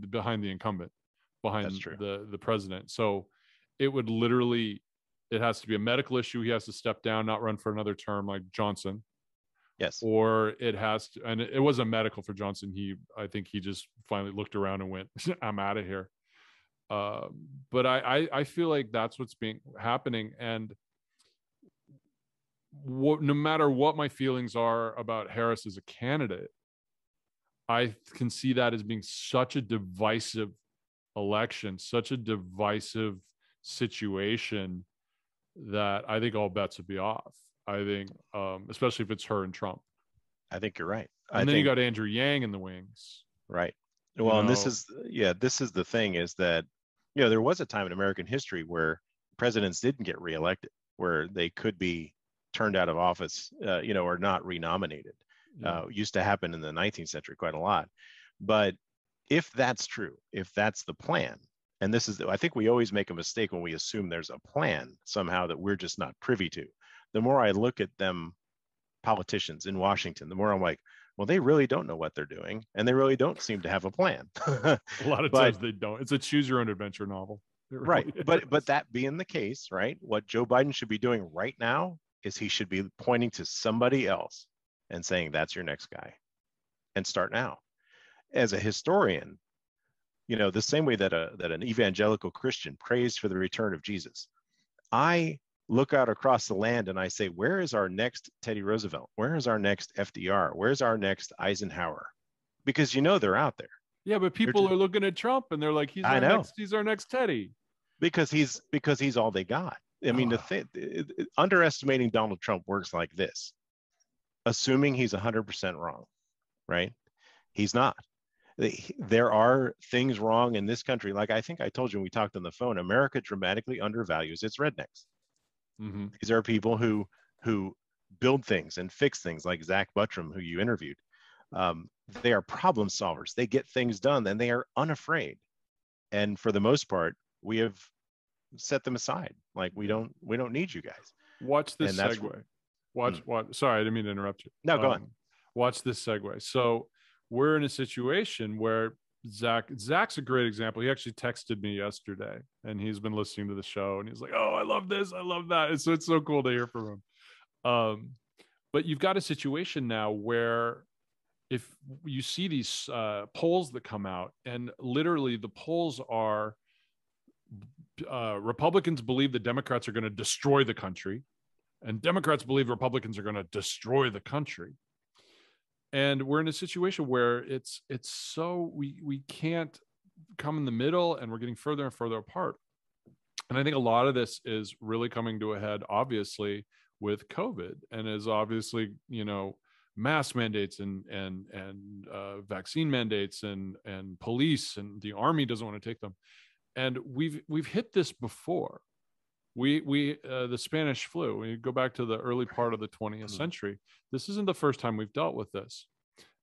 behind the incumbent, behind the president. So it would literally, it has to be a medical issue. He has to step down, not run for another term like Johnson. Yes. Or it has to, and it wasn't medical for Johnson. I think he just finally looked around and went, I'm out of here. But I feel like that's what's happening. And no matter what my feelings are about Harris as a candidate, I can see that as being such a divisive election, such a divisive situation, that I think all bets would be off. I think, especially if it's her and Trump. I think you're right. And then you got Andrew Yang in the wings. Right. Well, and this is the thing is that, there was a time in American history where presidents didn't get reelected, where they could be turned out of office, or not renominated. Used to happen in the 19th century quite a lot. But if that's true, if that's the plan, and I think we always make a mistake when we assume there's a plan somehow that we're just not privy to. The more I look at them, politicians in Washington, the more I'm like, well, they really don't know what they're doing, and they really don't seem to have a plan. A lot of times they don't. It's a choose your own adventure novel. Right. But that being the case, right, what Joe Biden should be doing right now is he should be pointing to somebody else and saying, that's your next guy, and start now. As a historian, the same way that an evangelical Christian prays for the return of Jesus, I look out across the land and I say, where is our next Teddy Roosevelt? Where is our next FDR? Where's our next Eisenhower? Because they're out there. Yeah, but people are looking at Trump and they're like, he's our next Teddy. Because he's all they got. I mean, underestimating Donald Trump works like this. Assuming he's 100% wrong, right? He's not. There are things wrong in this country. Like I think I told you when we talked on the phone, America dramatically undervalues its rednecks. Mm-hmm. These are people who build things and fix things, like Zach Buttram, who you interviewed. They are problem solvers. They get things done, and they are unafraid. And for the most part, we have set them aside. Like we don't need you guys. Watch this segue. Watch. Sorry, I didn't mean to interrupt you. No, go on. Watch this segue. So we're in a situation where Zach's a great example. He actually texted me yesterday, and he's been listening to the show, and he's like, "Oh, I love this, I love that." It's so cool to hear from him. But you've got a situation now where if you see these polls that come out, and literally the polls are Republicans believe that Democrats are going to destroy the country, and Democrats believe Republicans are going to destroy the country. And we're in a situation where it's so we can't come in the middle, and we're getting further and further apart. And I think a lot of this is really coming to a head, obviously, with COVID, and is obviously, mask mandates and vaccine mandates and police, and the army doesn't want to take them. And we've hit this before. The Spanish flu, when you go back to the early part of the 20th century, this isn't the first time we've dealt with this.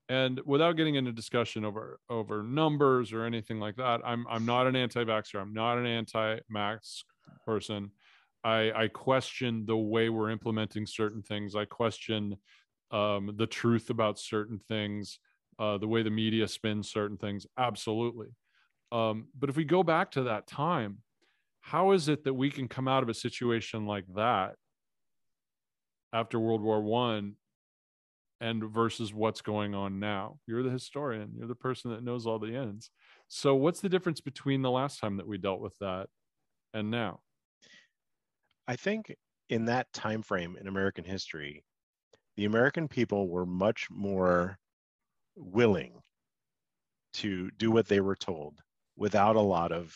And without getting into discussion over numbers or anything like that, I'm not an anti-vaxxer. I'm not an anti-mask person. I question the way we're implementing certain things. I question the truth about certain things, the way the media spins certain things. Absolutely. But if we go back to that time, how is it that we can come out of a situation like that after World War I and versus what's going on now? You're the historian. You're the person that knows all the ends. So what's the difference between the last time that we dealt with that and now? I think in that time frame in American history, the American people were much more willing to do what they were told without a lot of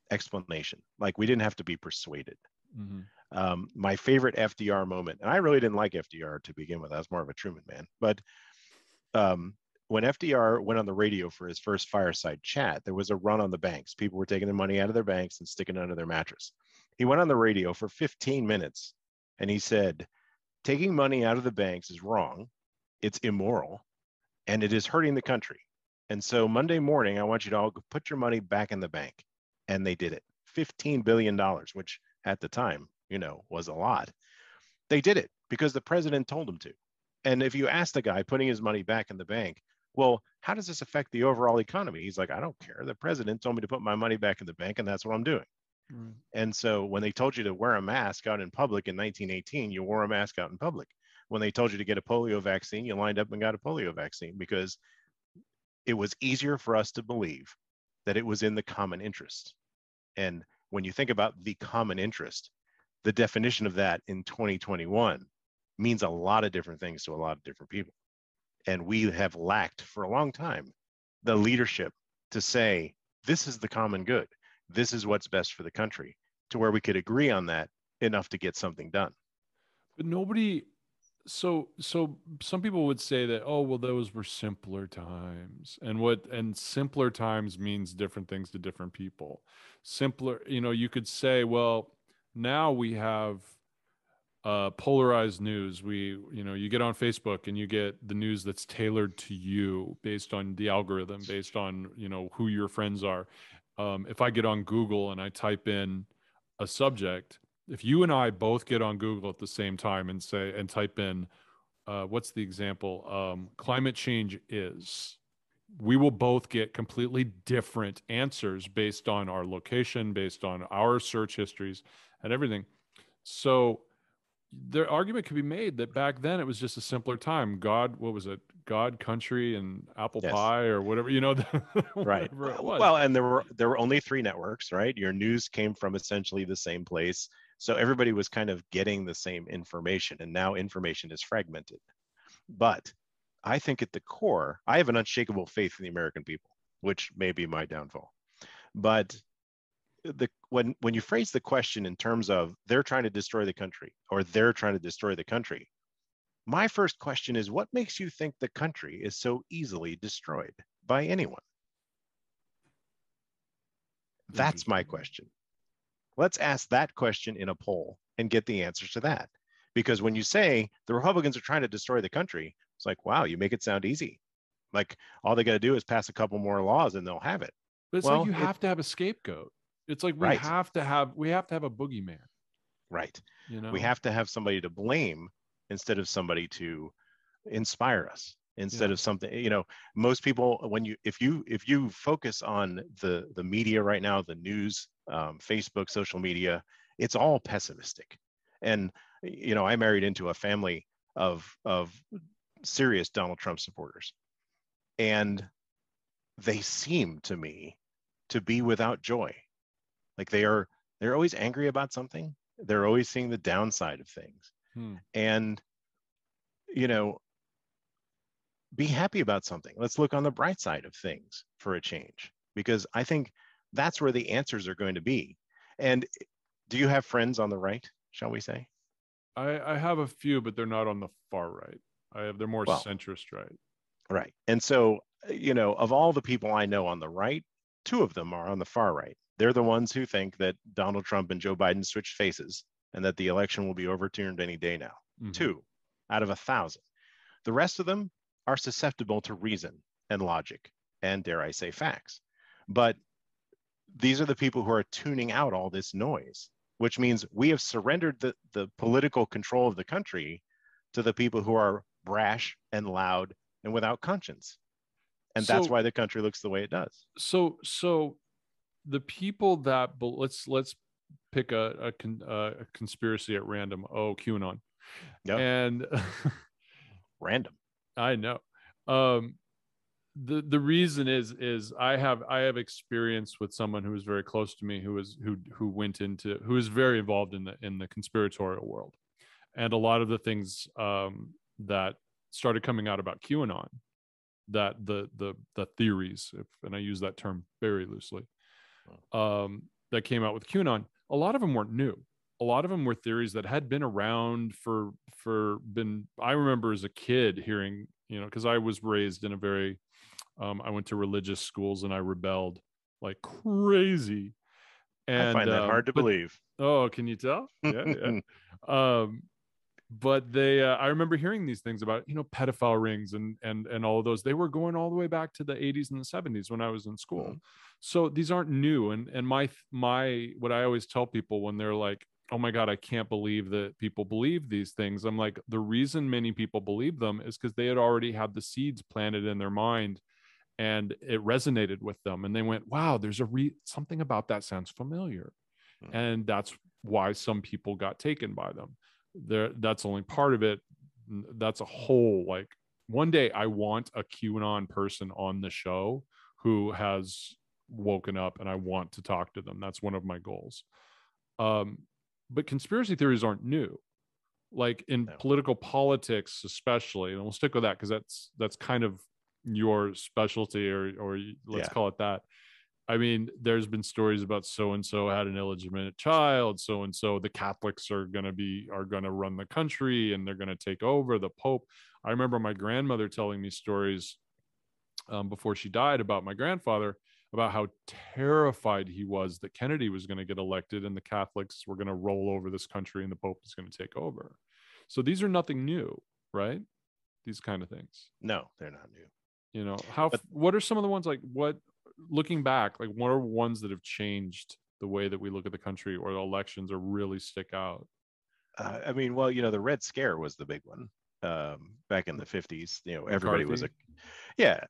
explanation. Like we didn't have to be persuaded. Mm-hmm. My favorite FDR moment, and I really didn't like FDR to begin with. I was more of a Truman man, but when FDR went on the radio for his first fireside chat, there was a run on the banks. People were taking their money out of their banks and sticking it under their mattress. He went on the radio for 15 minutes and he said, taking money out of the banks is wrong, it's immoral, and it is hurting the country. And so Monday morning, I want you to all put your money back in the bank. And they did it. $15 billion, which at the time, was a lot. They did it because the president told them to. And if you ask the guy putting his money back in the bank, well, how does this affect the overall economy? He's like, I don't care. The president told me to put my money back in the bank, and that's what I'm doing. Mm. And so when they told you to wear a mask out in public in 1918, you wore a mask out in public. When they told you to get a polio vaccine, you lined up and got a polio vaccine because it was easier for us to believe that it was in the common interest. And when you think about the common interest, the definition of that in 2021 means a lot of different things to a lot of different people. And we have lacked for a long time the leadership to say, this is the common good. This is what's best for the country, to where we could agree on that enough to get something done. But nobody, so some people would say that, oh, well, those were simpler times. And simpler times means different things to different people. Simpler, you could say, well, now we have polarized news. You get on Facebook and you get the news that's tailored to you based on the algorithm, based on, who your friends are. If I get on Google and I type in a subject, if you and I both get on Google at the same time and type in, what's the example? Climate change is, we will both get completely different answers based on our location, based on our search histories and everything. So the argument could be made that back then it was just a simpler time. God, what was it? God, country, and apple pie, or whatever, right. Whatever it was. Well, and there were only 3 networks, right? Your news came from essentially the same place. So everybody was kind of getting the same information, and now information is fragmented. But I think at the core, I have an unshakable faith in the American people, which may be my downfall. But when you phrase the question in terms of they're trying to destroy the country, or they're trying to destroy the country, my first question is, what makes you think the country is so easily destroyed by anyone? That's my question. Let's ask that question in a poll and get the answers to that. Because when you say the Republicans are trying to destroy the country, it's like, wow, you make it sound easy. Like all they got to do is pass a couple more laws and they'll have it. But it's like you have to have a scapegoat. It's like we have to have a boogeyman. Right. We have to have somebody to blame instead of somebody to inspire us. Instead of something, most people, if you focus on the media right now, the news, Facebook, social media, it's all pessimistic. And I married into a family of serious Donald Trump supporters, and they seem to me to be without joy. Like they're always angry about something. They're always seeing the downside of things. And be happy about something. Let's look on the bright side of things for a change, because I think that's where the answers are going to be. And do you have friends on the right, shall we say? I have a few, but they're not on the far right. They're more centrist right. Right. And so, of all the people I know on the right, 2 of them are on the far right. They're the ones who think that Donald Trump and Joe Biden switched faces and that the election will be overturned any day now. 2 out of 1,000. The rest of them are susceptible to reason and logic and, dare I say, facts. But these are the people who are tuning out all this noise, which means we have surrendered the political control of the country to the people who are brash and loud and without conscience. And that's why the country looks the way it does. So the people that, let's pick a conspiracy at random. Oh, QAnon. Yeah. And random. I know. The reason is I have experience with someone who was very close to me, who is very involved in the conspiratorial world, and a lot of the things that started coming out about QAnon, that the theories, and I use that term very loosely, that came out with QAnon, a lot of them weren't new. A lot of them were theories that had been around I remember as a kid hearing you know, because I was raised in a very, I went to religious schools and I rebelled like crazy. I And, find that hard to but, believe. oh, can you tell? Yeah, yeah. Um, but they, I remember hearing these things about, you know, pedophile rings and all of those. They were going all the way back to the 80s and the 70s when I was in school. Mhm. So these aren't new. And my what I always tell people when they're like, oh my God, I can't believe that people believe these things. I'm like, the reason many people believe them is because they had already had the seeds planted in their mind and it resonated with them. And they went, wow, there's something about that sounds familiar. Mhm. And that's why some people got taken by them. That's only part of it. That's a whole, like, one day I want a QAnon person on the show who has woken up and I want to talk to them. That's one of my goals. um, but conspiracy theories aren't new, like in No. political politics especially, and we'll stick with that because that's kind of your specialty, or let's Yeah. call it that. I mean, there's been stories about so and so had an illegitimate child, so and so the Catholics are going to run the country and they're going to take over the Pope. I remember my grandmother telling me stories before she died about my grandfather, about how terrified he was that Kennedy was going to get elected and the Catholics were going to roll over this country and the Pope is going to take over. So these are nothing new, right? These kind of things. No, they're not new. You know, But what are some of the ones, like, what, looking back, like what are ones that have changed the way that we look at the country or the elections or really stick out? I mean, well, the Red Scare was the big one back in the 50s. McCarthy.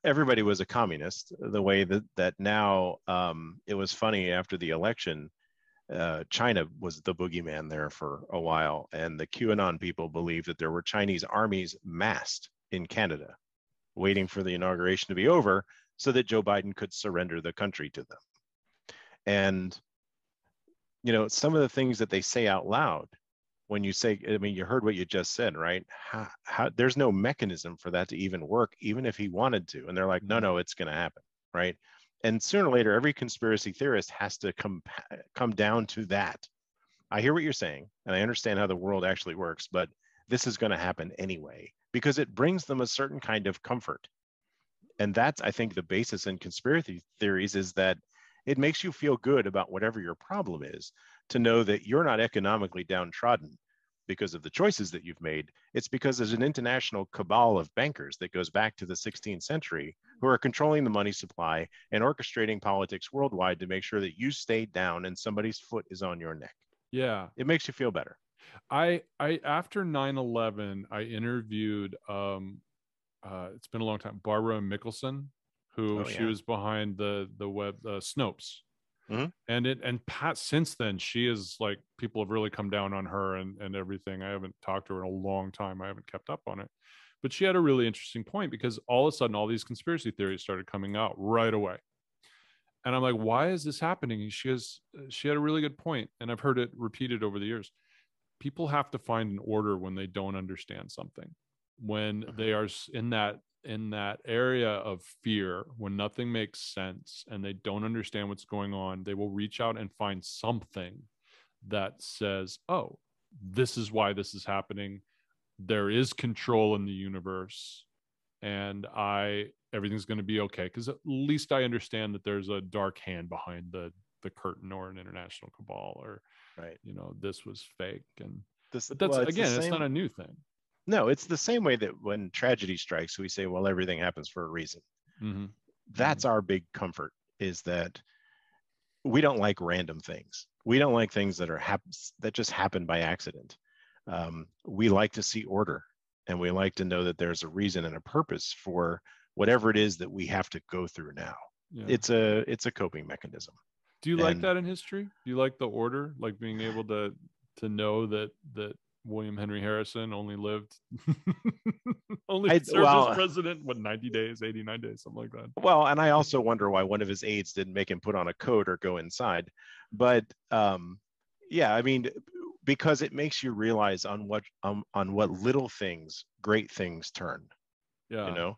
Everybody was a communist. The way that now, it was funny after the election. China was the boogeyman there for a while, and the QAnon people believed that there were Chinese armies massed in Canada, waiting for the inauguration to be over so that Joe Biden could surrender the country to them. And some of the things that they say out loud, when you say, I mean, you heard what you just said, right? How there's no mechanism for that to even work, even if he wanted to. And they're like, no, it's going to happen, right? And sooner or later, every conspiracy theorist has to come down to that. I hear what you're saying, and I understand how the world actually works, but this is going to happen anyway because it brings them a certain kind of comfort. And that's, I think, the basis in conspiracy theories is that it makes you feel good about whatever your problem is, to know that you're not economically downtrodden because of the choices that you've made. It's because there's an international cabal of bankers that goes back to the 16th century who are controlling the money supply and orchestrating politics worldwide to make sure that you stay down and somebody's foot is on your neck. Yeah. It makes you feel better. I after 9/11, I interviewed it's been a long time, Barbara Mickelson, who Oh, she yeah. was behind the web Snopes. Mhm. And Pat, since then, she is like, people have really come down on her and everything. I haven't talked to her in a long time. I haven't kept up on it. But she had a really interesting point, because all of a sudden all these conspiracy theories started coming out right away. And I'm like, why is this happening? She had a really good point, and I've heard it repeated over the years. People have to find an order when they don't understand something, when they are in that area of fear, when nothing makes sense and they don't understand what's going on. They will reach out and find something that says, oh, this is why this is happening. There is control in the universe, and everything's going to be okay, because at least I understand that there's a dark hand behind the curtain, or an international cabal, or Right. this was fake. But that's, Well, it's the again, it's not same. a new thing. No, it's the same way that when tragedy strikes, we say, well, everything happens for a reason. Mm-hmm. That's our big comfort, is that we don't like random things. We don't like things that just happen by accident. We like to see order, and we like to know that there's a reason and a purpose for whatever it is that we have to go through now. Yeah. It's a coping mechanism. Do you like that in history? Do you like the order, like being able to know that William Henry Harrison only served as president, 90 days, 89 days, something like that? Well, and I also wonder why one of his aides didn't make him put on a coat or go inside. But yeah, I mean, because it makes you realize on what little things great things turn. Yeah.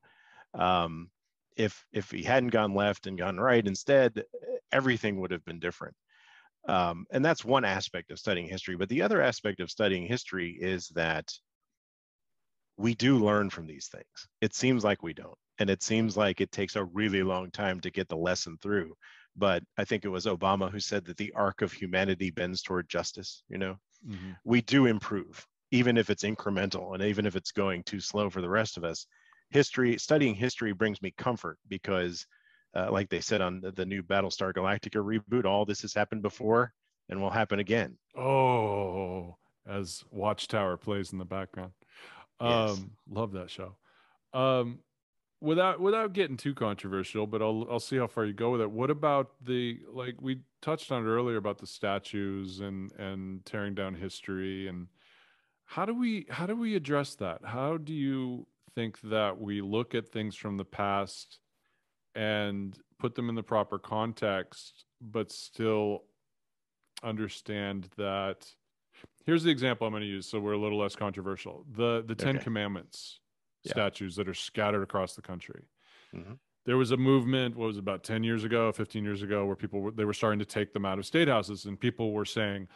If he hadn't gone left and gone right instead, everything would have been different. And that's one aspect of studying history. But the other aspect of studying history is that we do learn from these things. It seems like we don't. And it seems like it takes a really long time to get the lesson through. But I think it was Obama who said that the arc of humanity bends toward justice. Mm-hmm. We do improve, even if it's incremental and even if it's going too slow for the rest of us. Studying history brings me comfort because, like they said on the new Battlestar Galactica reboot, all this has happened before and will happen again. Oh, as Watchtower plays in the background. Yes. Love that show. Um, without getting too controversial, but I'll see how far you go with it. What about like we touched on it earlier about the statues and tearing down history, and how do we address that? How do you think that we look at things from the past and put them in the proper context, but still understand that? Here's the example I'm going to use, so we're a little less controversial. The Ten Okay. Commandments Yeah. statues that are scattered across the country. Mm-hmm. There was a movement, what was it, about 10 years ago, 15 years ago, where they were starting to take them out of state houses, and people were saying,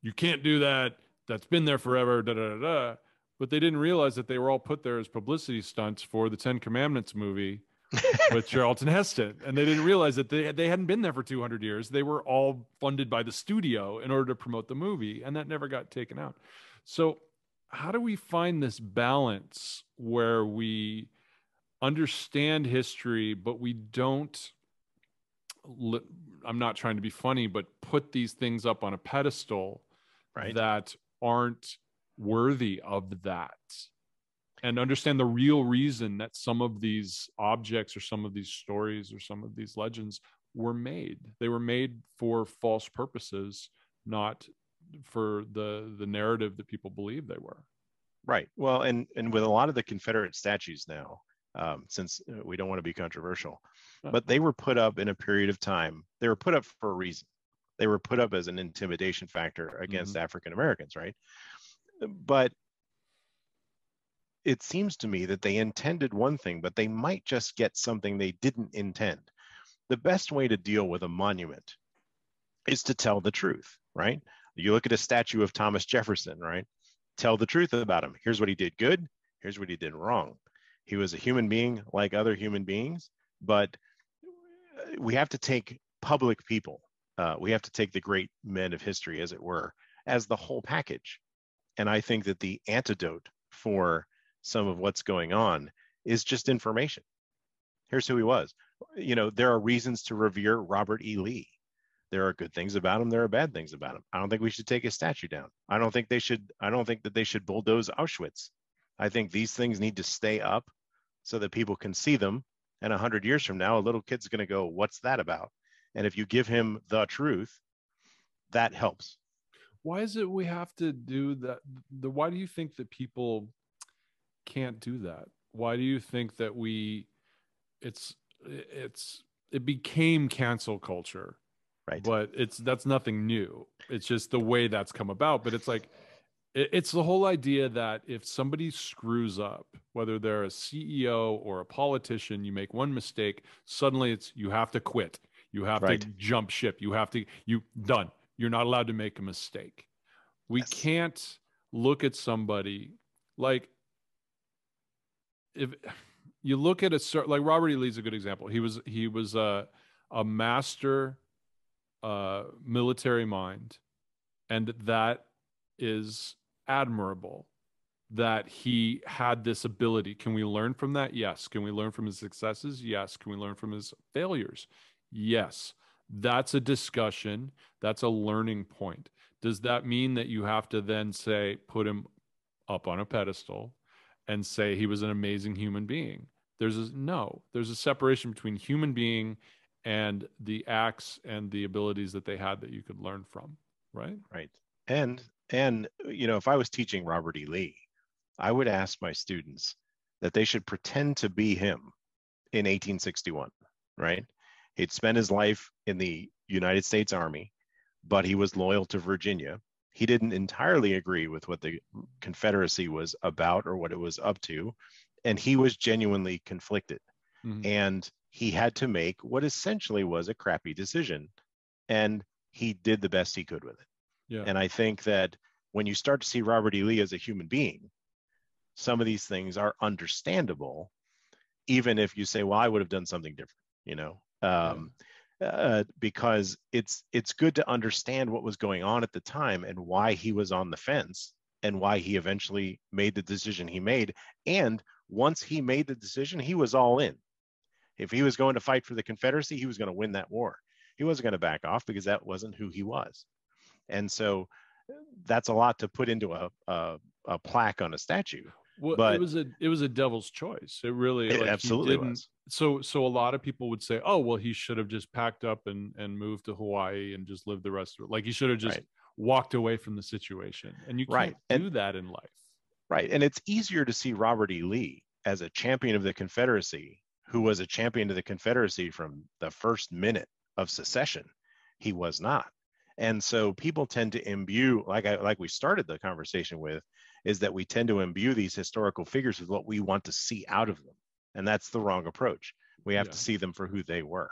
you can't do that. That's been there forever, da da da da. But they didn't realize that they were all put there as publicity stunts for the Ten Commandments movie with Charlton Heston. And they didn't realize that they hadn't been there for 200 years. They were all funded by the studio in order to promote the movie, and that never got taken out. So how do we find this balance where we understand history, but we don't, I'm not trying to be funny, but put these things up on a pedestal Right. that aren't worthy of that, and understand the real reason that some of these objects or some of these stories or some of these legends were made. They were made for false purposes, not for the narrative that people believe they were. Right. Well, and with a lot of the Confederate statues now, since we don't want to be controversial, but they were put up in a period of time. They were put up for a reason. They were put up as an intimidation factor against African Americans, right? But it seems to me that they intended one thing, but they might just get something they didn't intend. The best way to deal with a monument is to tell the truth, right? You look at a statue of Thomas Jefferson, right? Tell the truth about him. Here's what he did good. Here's what he did wrong. He was a human being like other human beings, but we have to take public people. We have to take the great men of history, as it were, as the whole package. And I think that the antidote for some of what's going on is just information. Here's who he was. There are reasons to revere Robert E. Lee. There are good things about him. There are bad things about him. I don't think we should take his statue down. I don't think that they should bulldoze Auschwitz. I think these things need to stay up so that people can see them. And 100 years from now, a little kid's going to go, what's that about? And if you give him the truth, that helps. Why is it we have to do that? Why do you think that people can't do that? Why do you think that it became cancel culture? Right. But that's nothing new. It's just the way that's come about. But it's like, it's the whole idea that if somebody screws up, whether they're a CEO or a politician, you make one mistake, suddenly you have to quit. You have to jump ship. Done. You're not allowed to make a mistake. We can't look at somebody like, if you look at like Robert E. Lee's a good example. He was a master military mind, and that is admirable that he had this ability. Can we learn from that? Yes. Can we learn from his successes? Yes. Can we learn from his failures? Yes. That's a discussion. That's a learning point. Does that mean that you have to then put him up on a pedestal and say he was an amazing human being? There's a separation between human being and the acts and the abilities that they had that you could learn from, right? Right. And if I was teaching Robert E. Lee, I would ask my students that they should pretend to be him in 1861, right? He'd spent his life in the United States Army, but he was loyal to Virginia. He didn't entirely agree with what the Confederacy was about or what it was up to, and he was genuinely conflicted. Mm-hmm. And he had to make what essentially was a crappy decision, and he did the best he could with it. Yeah. And I think that when you start to see Robert E. Lee as a human being, some of these things are understandable, even if you say, well, I would have done something different, because it's good to understand what was going on at the time and why he was on the fence and why he eventually made the decision he made. And once he made the decision, he was all in. If he was going to fight for the Confederacy, he was going to win that war. He wasn't going to back off because that wasn't who he was. And so that's a lot to put into a plaque on a statue. Well, but it was a devil's choice. It really, it like, absolutely was. So a lot of people would say, oh, well, he should have just packed up and moved to Hawaii and just lived the rest of it. Like, he should have just walked away from the situation. And you can't do that in life. Right. And it's easier to see Robert E. Lee as a champion of the Confederacy, who was a champion of the Confederacy from the first minute of secession. He was not. And so people tend to imbue, like we started the conversation with, is that we tend to imbue these historical figures with what we want to see out of them. And that's the wrong approach. We have to see them for who they were.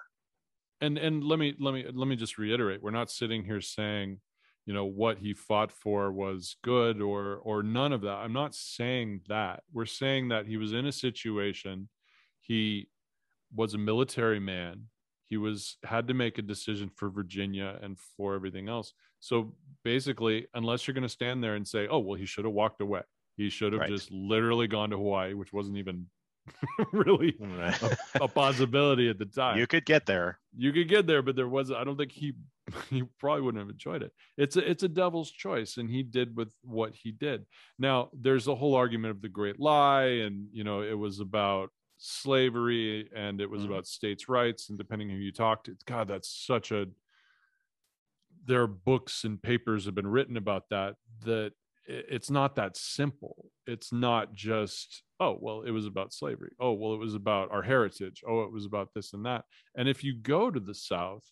And let me just reiterate, we're not sitting here saying, what he fought for was good or none of that. I'm not saying that. We're saying that he was in a situation, he was a military man. He had to make a decision for Virginia and for everything else. So basically, unless you're going to stand there and say, oh, well, he should have walked away. He should have just literally gone to Hawaii, which wasn't even really a possibility at the time. You could get there. But there was, I don't think he probably wouldn't have enjoyed it. It's a devil's choice, and he did with what he did. Now, there's a whole argument of the Great Lie, and, it was about slavery and it was about states' rights, and depending who you talk to, God, that's there are books and papers have been written about that it's not that simple. It's not just, oh, well, it was about slavery. Oh, well, it was about our heritage. Oh, it was about this and that. And if you go to the South,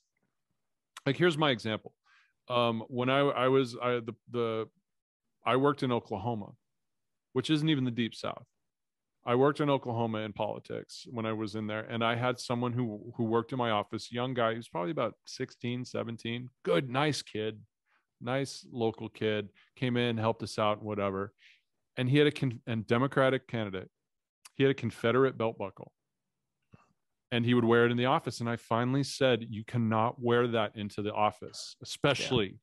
like, here's my example. When I worked in Oklahoma, which isn't even the Deep South. I worked in Oklahoma in politics when I was in there, and I had someone who worked in my office, young guy, he was probably about 16, 17, good, nice kid, nice local kid, came in, helped us out, whatever. And he had a Democratic candidate. He had a Confederate belt buckle, and he would wear it in the office. And I finally said, you cannot wear that into the office, especially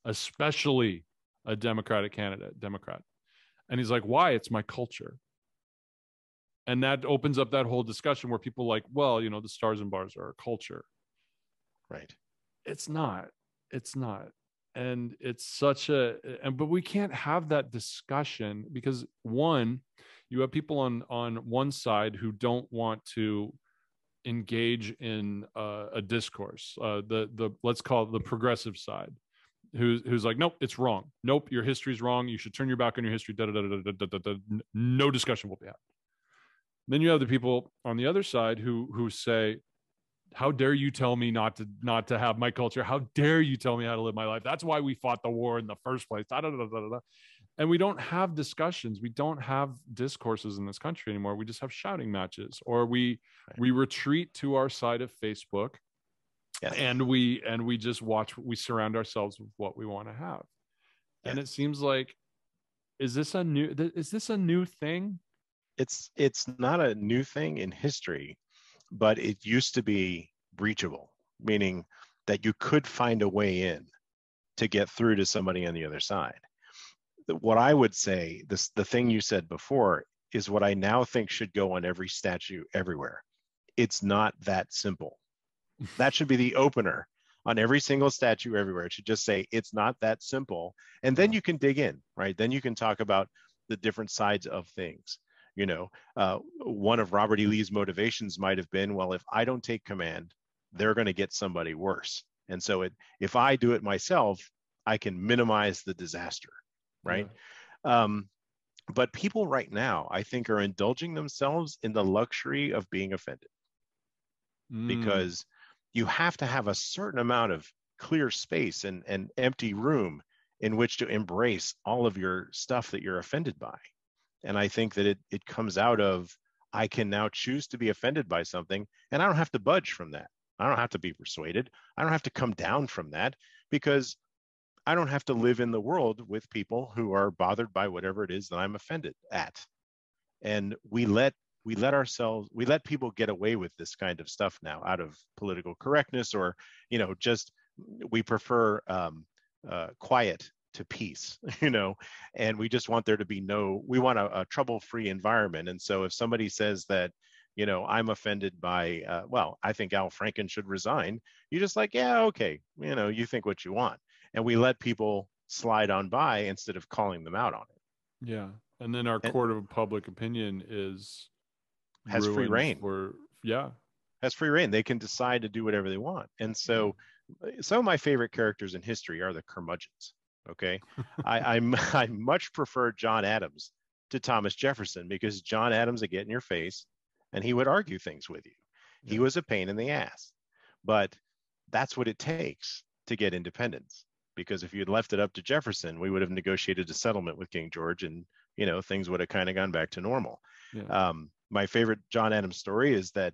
a Democratic candidate, Democrat. And he's like, why? It's my culture. And that opens up that whole discussion where people are like, well, the stars and bars are our culture. Right. It's not. And it's but we can't have that discussion because, one, you have people on one side who don't want to engage in a discourse, let's call it the progressive side, who's like, nope, it's wrong. Nope, your history's wrong. You should turn your back on your history. No discussion will be had. Then you have the people on the other side who say, how dare you tell me not to have my culture? How dare you tell me how to live my life? That's why we fought the war in the first place. And we don't have discussions. We don't have discourses in this country anymore. We just have shouting matches, or we retreat to our side of Facebook. Yes. And we just watch. We surround ourselves with what we want to have. Yes. And it seems like, is this a new thing? It's not a new thing in history, but it used to be breachable, meaning that you could find a way in to get through to somebody on the other side. What I would say, the thing you said before, is what I now think should go on every statue everywhere. It's not that simple. That should be the opener on every single statue everywhere. It should just say, it's not that simple. And then you can dig in, right? Then you can talk about the different sides of things. One of Robert E. Lee's motivations might have been, well, if I don't take command, they're going to get somebody worse. And so if I do it myself, I can minimize the disaster, right? Yeah. But people right now, I think, are indulging themselves in the luxury of being offended, because you have to have a certain amount of clear space and empty room in which to embrace all of your stuff that you're offended by. And I think that it comes out of, I can now choose to be offended by something, and I don't have to budge from that. I don't have to be persuaded. I don't have to come down from that, because I don't have to live in the world with people who are bothered by whatever it is that I'm offended at. And we let people get away with this kind of stuff now out of political correctness, or, just we prefer quiet to peace, and we just want there to be we want a trouble-free environment. And so if somebody says that, I'm offended by, I think Al Franken should resign, you're just like, yeah, okay, you think what you want. And we let people slide on by instead of calling them out on it. Yeah. And then our court of public opinion has free reign. Has free reign. They can decide to do whatever they want. And so some of my favorite characters in history are the curmudgeons. Okay. I much prefer John Adams to Thomas Jefferson, because John Adams would get in your face and he would argue things with you. He was a pain in the ass, but that's what it takes to get independence. Because if you had left it up to Jefferson, we would have negotiated a settlement with King George, and, things would have kind of gone back to normal. Yeah. My favorite John Adams story is that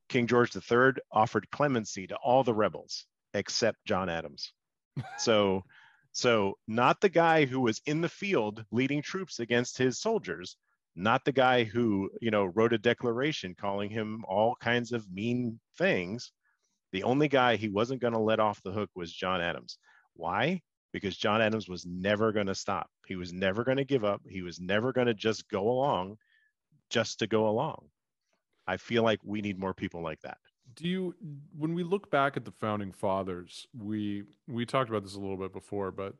King George III offered clemency to all the rebels except John Adams. So not the guy who was in the field leading troops against his soldiers, not the guy who, wrote a declaration calling him all kinds of mean things. The only guy he wasn't going to let off the hook was John Adams. Why? Because John Adams was never going to stop. He was never going to give up. He was never going to just go along just to go along. I feel like we need more people like that. When we look back at the founding fathers, we talked about this a little bit before, but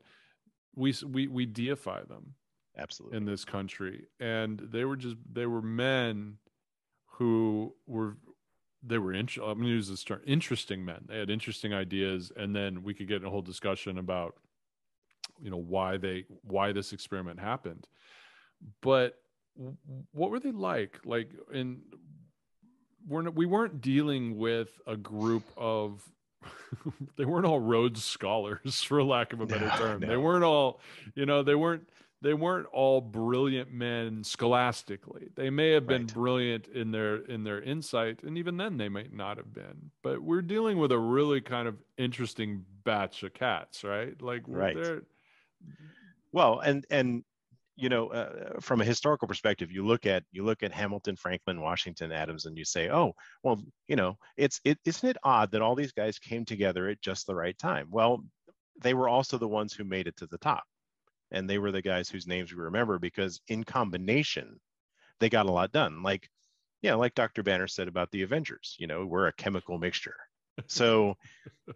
we deify them. Absolutely. In this country. And they were men who were, I'm going to use this term, interesting men. They had interesting ideas. And then we could get in a whole discussion about, why this experiment happened. But what were they like? We weren't dealing with a group of, they weren't all Rhodes scholars, for lack of a better term. No. They weren't all, they weren't all brilliant men scholastically. They may have been brilliant in their insight, and even then they might not have been. But we're dealing with a really kind of interesting batch of cats, right? Well, and from a historical perspective, you look at Hamilton, Franklin, Washington, Adams, and you say, oh, well, isn't it odd that all these guys came together at just the right time? Well, they were also the ones who made it to the top. And they were the guys whose names we remember, because in combination, they got a lot done. Like Dr. Banner said about the Avengers, we're a chemical mixture. So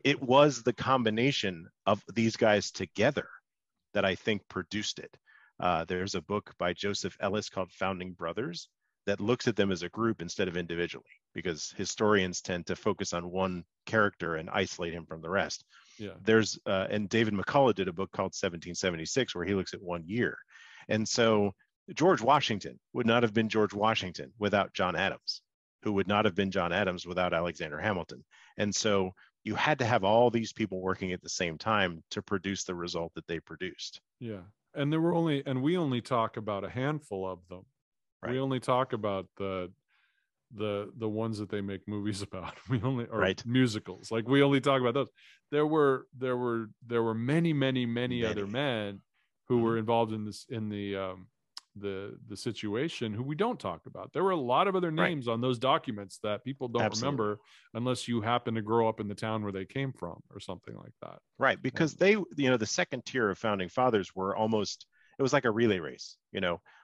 it was the combination of these guys together that I think produced it. There's a book by Joseph Ellis called Founding Brothers that looks at them as a group instead of individually, because historians tend to focus on one character and isolate him from the rest. Yeah. There's and David McCullough did a book called 1776 where he looks at 1 year. And so George Washington would not have been George Washington without John Adams, who would not have been John Adams without Alexander Hamilton. And so you had to have all these people working at the same time to produce the result that they produced. Yeah. And we only talk about a handful of them. Right. We only talk about the ones that they make movies about. Musicals. Like, we only talk about those. There were many other men who were involved in this, in the situation, who we don't talk about. There were a lot of other names on those documents that people don't remember unless you happen to grow up in the town where they came from or something like that. Right. Because they, the second tier of founding fathers were it was like a relay race,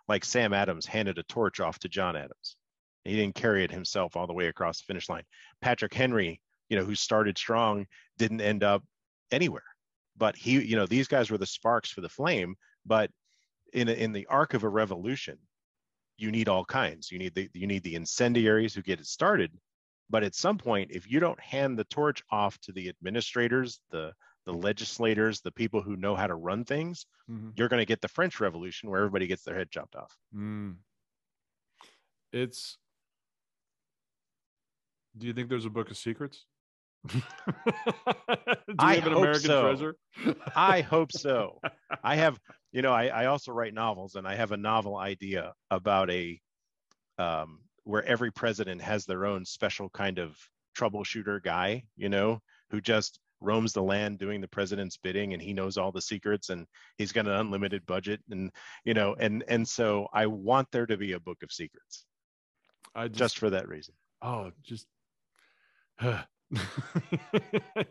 like Sam Adams handed a torch off to John Adams. He didn't carry it himself all the way across the finish line. Patrick Henry, who started strong, didn't end up anywhere. But he, these guys were the sparks for the flame. But in the arc of a revolution, you need all kinds. You need the incendiaries who get it started. But at some point, if you don't hand the torch off to the administrators, the legislators, the people who know how to run things, you're going to get the French Revolution where everybody gets their head chopped off. Do you think there's a book of secrets? Do you have an American treasure? I hope so. I have, I also write novels, and I have a novel idea about where every president has their own special kind of troubleshooter guy, who just roams the land doing the president's bidding, and he knows all the secrets, and he's got an unlimited budget, and and so I want there to be a book of secrets. Just for that reason.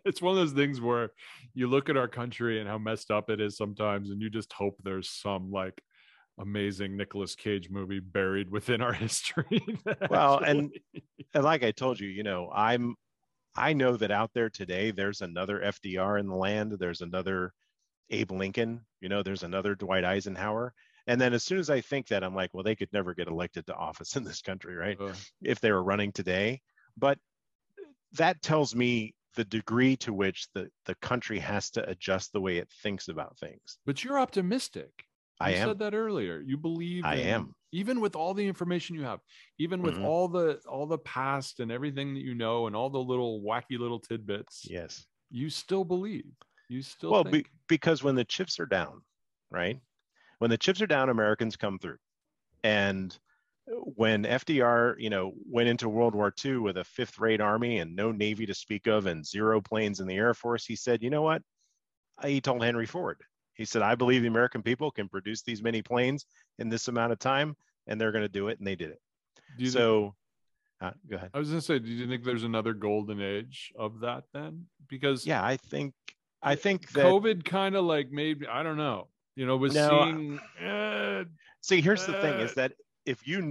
It's one of those things where you look at our country and how messed up it is sometimes, and you just hope there's some like amazing Nicolas Cage movie buried within our history. Well, and like I told you, I know that out there today, there's another FDR in the land. There's another Abe Lincoln, there's another Dwight Eisenhower. And then as soon as I think that, I'm like, well, they could never get elected to office in this country, right? If they were running today. But that tells me the degree to which the country has to adjust the way it thinks about things. But you're optimistic. You said that earlier. You believe I am. Even with all the information you have, even with all the past and everything that you know, and all the little wacky little tidbits. Yes. You still believe. You still think. Because when the chips are down, right? When the chips are down, Americans come through. And when FDR, went into World War II with a fifth-rate army and no Navy to speak of and 0 planes in the Air Force, he said, you know what? He told Henry Ford. He said, I believe the American people can produce these many planes in this amount of time, and they're going to do it. And they did it. Go ahead. I was going to say, do you think there's another golden age of that then? Because I think that COVID kind of like made, I don't know, seeing. See, here's the thing is that if you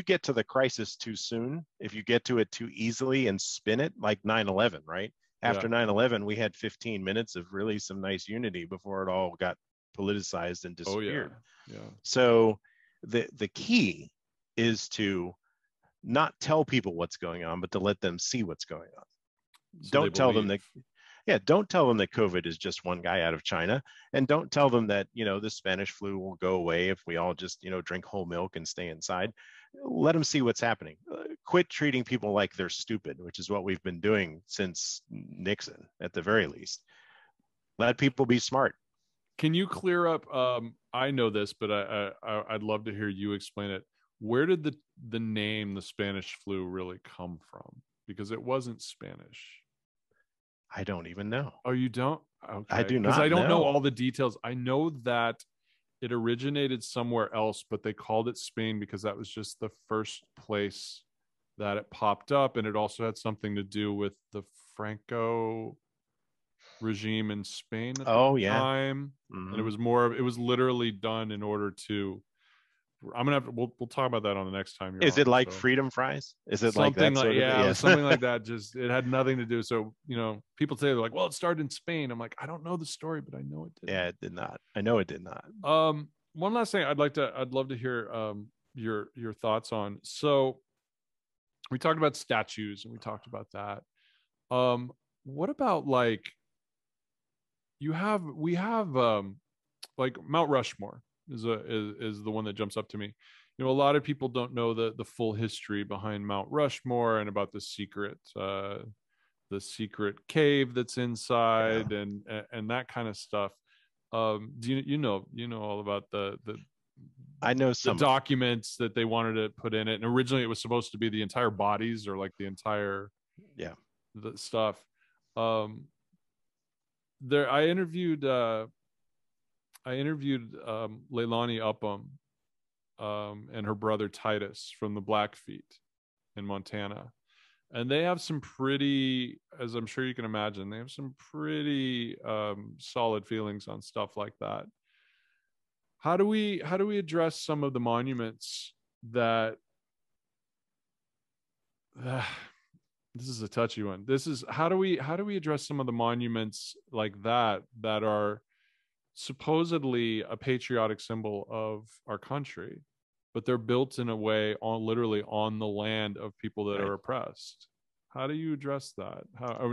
get to the crisis too soon, if you get to it too easily and spin it like 9/11, right? After 9/11, we had 15 minutes of really some nice unity before it all got politicized and disappeared. Yeah. So the key is to not tell people what's going on, but to let them see what's going on. Don't tell them that COVID is just one guy out of China, and don't tell them that, the Spanish flu will go away if we all just, drink whole milk and stay inside. Let them see what's happening. Quit treating people like they're stupid, which is what we've been doing since Nixon, at the very least. Let people be smart. Can you clear up? I know this, but I'd love to hear you explain it. Where did the name, the Spanish flu, really come from? Because it wasn't Spanish. I don't even know. Oh, you don't? Okay. I do not. Because I don't know all the details. I know that it originated somewhere else, but they called it Spain because that was just the first place that it popped up. And it also had something to do with the Franco regime in Spain at the time. Mm-hmm. And it was literally done in order to, we'll talk about that on the next time. Is it like freedom fries? Is it something like that? Something like that. Just, it had nothing to do. So, people say they're like, well, it started in Spain. I'm like, I don't know the story, but I know it did. Yeah, it did not. I know it did not. One last thing I'd love to hear your thoughts on. So we talked about statues and we talked about that. What about like, we have like Mount Rushmore is the one that jumps up to me. A lot of people don't know the full history behind Mount Rushmore and about the secret cave that's inside and that kind of stuff. Do you know all about I know some the documents that they wanted to put in it, and originally it was supposed to be the entire bodies or like the entire the stuff. I interviewed Leilani Upham and her brother Titus from the Blackfeet in Montana. And they have some pretty, as I'm sure you can imagine, they have some pretty solid feelings on stuff like that. How do we address some of the monuments that this is a touchy one. How do we address some of the monuments like that are supposedly a patriotic symbol of our country, but they're built in a way literally on the land of people that are oppressed? How do you address that?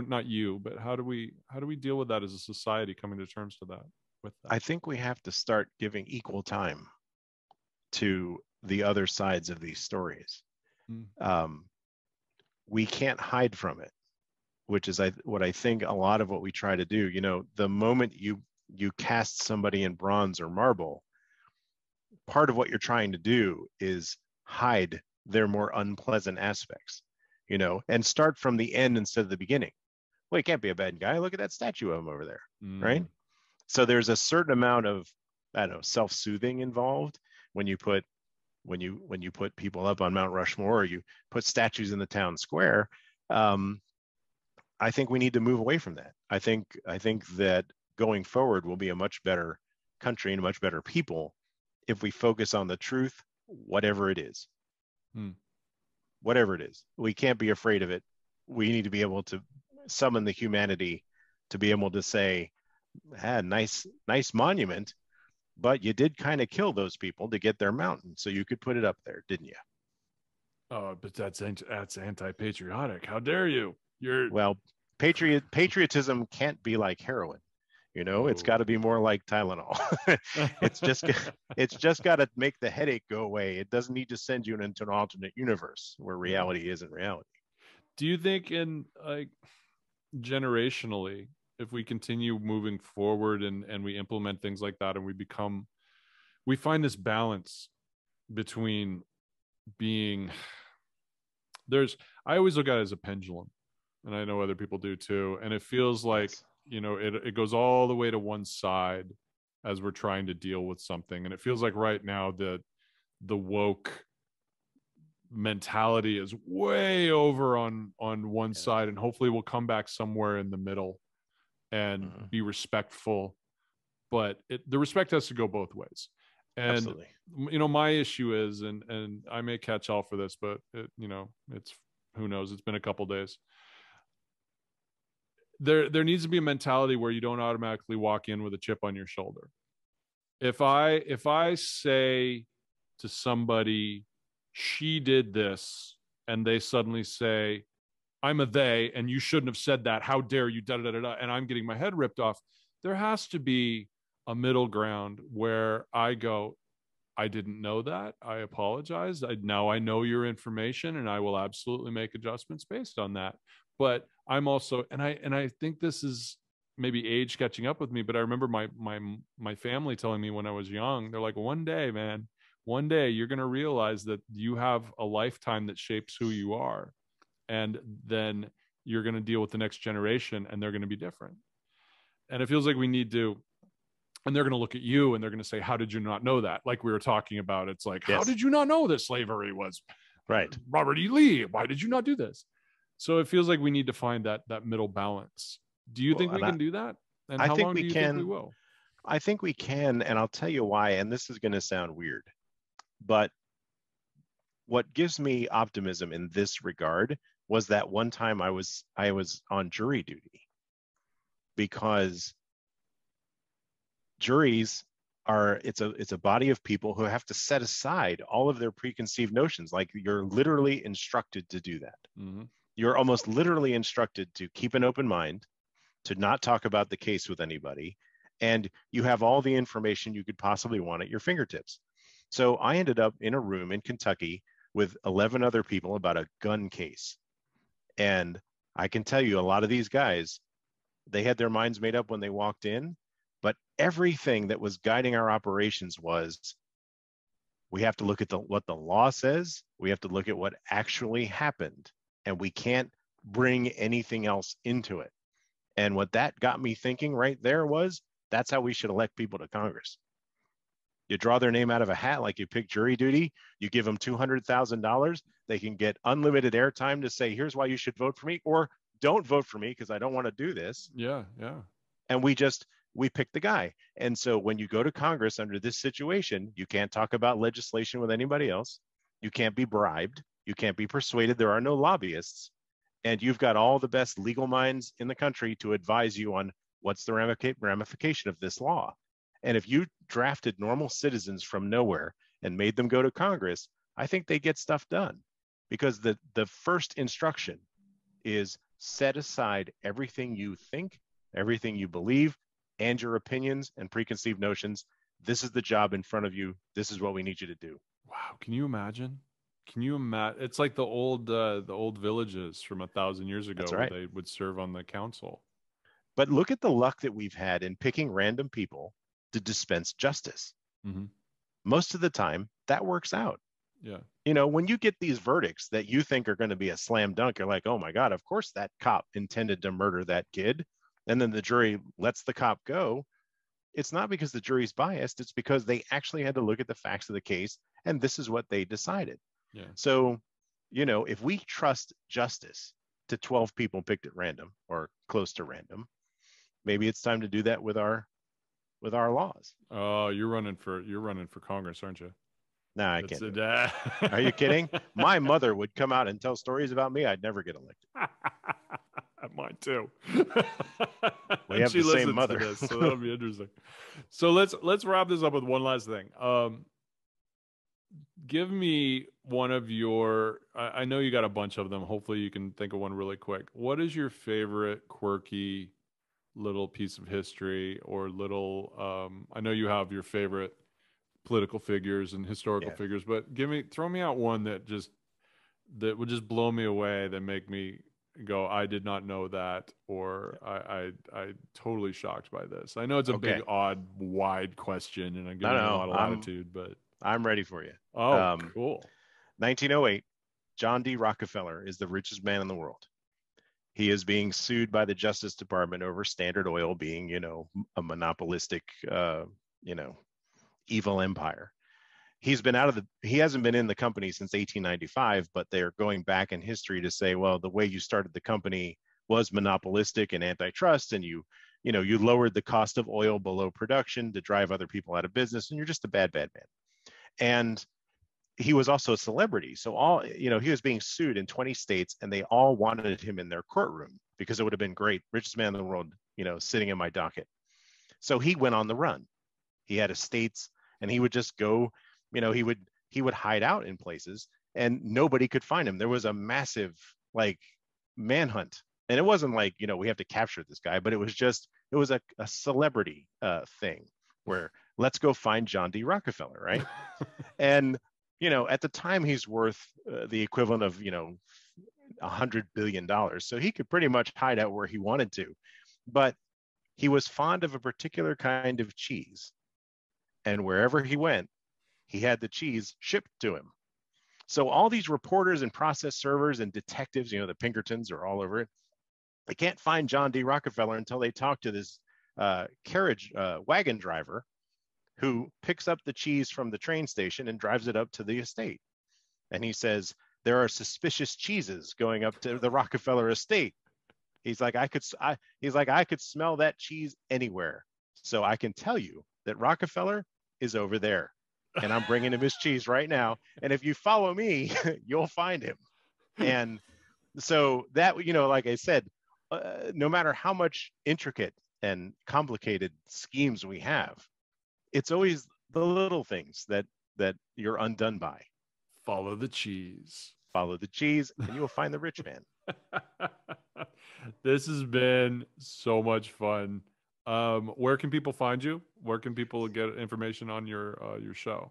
Not you, but how do we deal with that as a society, coming to terms with that? I think we have to start giving equal time to the other sides of these stories. We can't hide from it, which is what I think a lot of what we try to do. The moment you cast somebody in bronze or marble, part of what you're trying to do is hide their more unpleasant aspects, and start from the end instead of the beginning. Well, he can't be a bad guy. Look at that statue of him over there, right? Mm. So there's a certain amount of, I don't know, self-soothing involved when you put people up on Mount Rushmore, or you put statues in the town square. I think we need to move away from that. I think that going forward we'll be a much better country and a much better people if we focus on the truth, whatever it is. Whatever it is, we can't be afraid of it. We need to be able to summon the humanity to be able to say, nice monument, but you did kind of kill those people to get their mountain, so you could put it up there, didn't you? Oh, but that's anti-patriotic. How dare you? Well, patriotism can't be like heroin. It's got to be more like Tylenol. it's just got to make the headache go away. It doesn't need to send you into an alternate universe where reality isn't reality. Do you think generationally, if we continue moving forward and we implement things like that, and we find this balance between being, I always look at it as a pendulum, and I know other people do too. And it feels like, yes, it goes all the way to one side as we're trying to deal with something. And it feels like right now the woke mentality is way over on one side, and hopefully we'll come back somewhere in the middle and be respectful. But the respect has to go both ways. And absolutely. My issue is, and I may catch all for this, but it's, who knows, it's been a couple days. There needs to be a mentality where you don't automatically walk in with a chip on your shoulder. If I say to somebody, she did this, and they suddenly say, I'm a they, and you shouldn't have said that, how dare you, and I'm getting my head ripped off, there has to be a middle ground where I go, I didn't know that, I apologize, now I know your information, and I will absolutely make adjustments based on that. But I'm also, and I think this is maybe age catching up with me, but I remember my family telling me when I was young, they're like, one day, man, one day you're going to realize that you have a lifetime that shapes who you are. And then you're going to deal with the next generation, and they're going to be different. And it feels like we need to, and they're going to look at you and they're going to say, how did you not know that? Like we were talking about, it's like, yes, how did you not know that slavery was right? Robert E. Lee, why did you not do this? So it feels like we need to find that middle balance. Do you think we can do that? And how long do you think we will? I think we can, and I'll tell you why, and this is going to sound weird, but what gives me optimism in this regard was that one time I was on jury duty, because juries are, it's a body of people who have to set aside all of their preconceived notions. Like, you're literally instructed to do that. Mm-hmm. You're almost literally instructed to keep an open mind, to not talk about the case with anybody, and you have all the information you could possibly want at your fingertips. So I ended up in a room in Kentucky with 11 other people about a gun case. And I can tell you, a lot of these guys, they had their minds made up when they walked in, but everything that was guiding our operations was, we have to look at what the law says, we have to look at what actually happened, and we can't bring anything else into it. And what that got me thinking right there was, that's how we should elect people to Congress. You draw their name out of a hat, like you pick jury duty, you give them $200,000, they can get unlimited airtime to say, here's why you should vote for me, or don't vote for me because I don't want to do this. Yeah. And we pick the guy. And so when you go to Congress under this situation, you can't talk about legislation with anybody else. You can't be bribed. You can't be persuaded. There are no lobbyists. And you've got all the best legal minds in the country to advise you on what's the ramification of this law. And if you drafted normal citizens from nowhere and made them go to Congress, I think they get stuff done, because the first instruction is set aside everything you think, everything you believe, and your opinions and preconceived notions. This is the job in front of you. This is what we need you to do. Wow. Can you imagine? It's like the old villages from 1,000 years ago. That's right. Where they would serve on the council. But look at the luck that we've had in picking random people to dispense justice. Mm-hmm. Most of the time, that works out. Yeah. You know, when you get these verdicts that you think are going to be a slam dunk, you're like, oh my God, of course that cop intended to murder that kid. And then the jury lets the cop go. It's not because the jury's biased. It's because they actually had to look at the facts of the case. And this is what they decided. Yeah. So, you know, if we trust justice to 12 people picked at random or close to random, maybe it's time to do that with our laws. Oh, you're running for Congress, aren't you? No, I can't. Do it. Are you kidding? My mother would come out and tell stories about me. I'd never get elected. Mine too. We have the same mother. This, so that'll be interesting. So let's wrap this up with one last thing. Give me one of your. I know you got a bunch of them. Hopefully, you can think of one really quick. What is your favorite quirky little piece of history or little? I know you have your favorite political figures and historical figures, but throw me out one that would just blow me away, that make me go, I did not know that, or I totally shocked by this. I know it's a big, odd, wide question, and I'm giving you a lot of latitude, but I'm ready for you. Oh, cool. 1908, John D. Rockefeller is the richest man in the world. He is being sued by the Justice Department over Standard Oil being, you know, a monopolistic, you know, evil empire. He hasn't been in the company since 1895, but they're going back in history to say, well, the way you started the company was monopolistic and antitrust, and you lowered the cost of oil below production to drive other people out of business, and you're just a bad man. And he was also a celebrity. So he was being sued in 20 states, and they all wanted him in their courtroom because it would have been great. Richest man in the world, you know, sitting in my docket. So he went on the run. He had estates, and he would just go, you know, he would hide out in places and nobody could find him. There was a massive like manhunt. And it wasn't like, you know, we have to capture this guy, but it was a celebrity thing where let's go find John D. Rockefeller, right? And, you know, at the time he's worth the equivalent of, you know, $100 billion. So he could pretty much hide out where he wanted to. But he was fond of a particular kind of cheese. And wherever he went, he had the cheese shipped to him. So all these reporters and process servers and detectives, you know, the Pinkertons are all over it. They can't find John D. Rockefeller until they talk to this wagon driver who picks up the cheese from the train station and drives it up to the estate. And he says, there are suspicious cheeses going up to the Rockefeller estate. He's like, I could smell that cheese anywhere. So I can tell you that Rockefeller is over there, and I'm bringing him his cheese right now. And if you follow me, you'll find him. And so that, you know, like I said, no matter how much intricate and complicated schemes we have, it's always the little things that you're undone by. Follow the cheese. Follow the cheese, and you will find the rich man. This has been so much fun. Where can people find you? Where can people get information on your show?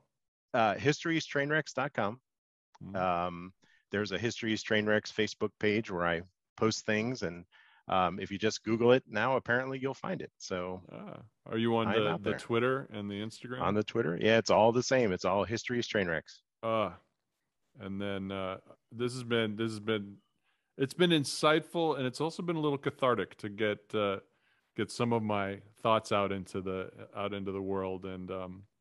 Historiestrainwrecks.com. There's a Histories Trainwrecks Facebook page where I post things, and if you just Google it now, apparently you'll find it. So, are you on the Twitter and the Instagram? On the Twitter, yeah, it's all the same. It's all Histories Trainwrecks. And then this has been it's been insightful, and it's also been a little cathartic to get some of my thoughts out into the world and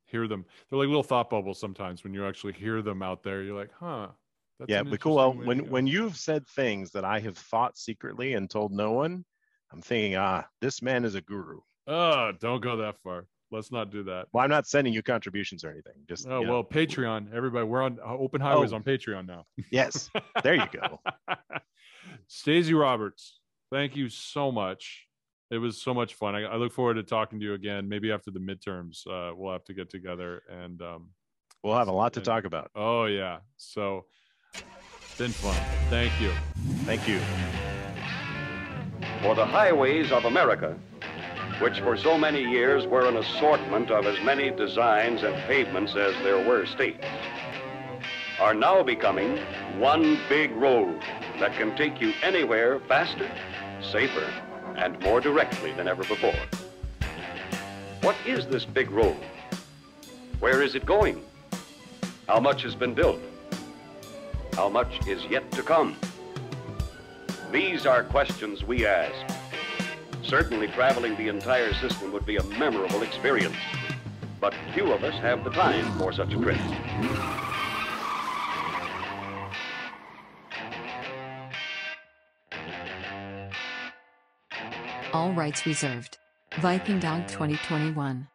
hear them. They're like little thought bubbles sometimes when you actually hear them out there. You're like, huh. That's but cool. Well, when you've said things that I have thought secretly and told no one, I'm thinking, this man is a guru. Don't go that far. Let's not do that. Well, I'm not sending you contributions or anything. Just well, Patreon, everybody. We're on Open Highways on Patreon now. Yes, there you go. Stacey Roberts, thank you so much. It was so much fun. I look forward to talking to you again. Maybe after the midterms, we'll have to get together and we'll have a lot to talk about. Oh yeah, so been fun. Thank you. Thank you. For the highways of America, which for so many years were an assortment of as many designs and pavements as there were states, are now becoming one big road that can take you anywhere faster, safer, and more directly than ever before. What is this big road? Where is it going? How much has been built? How much is yet to come? These are questions we ask. Certainly traveling the entire system would be a memorable experience, but few of us have the time for such a trip. All rights reserved. Viking Dog 2021.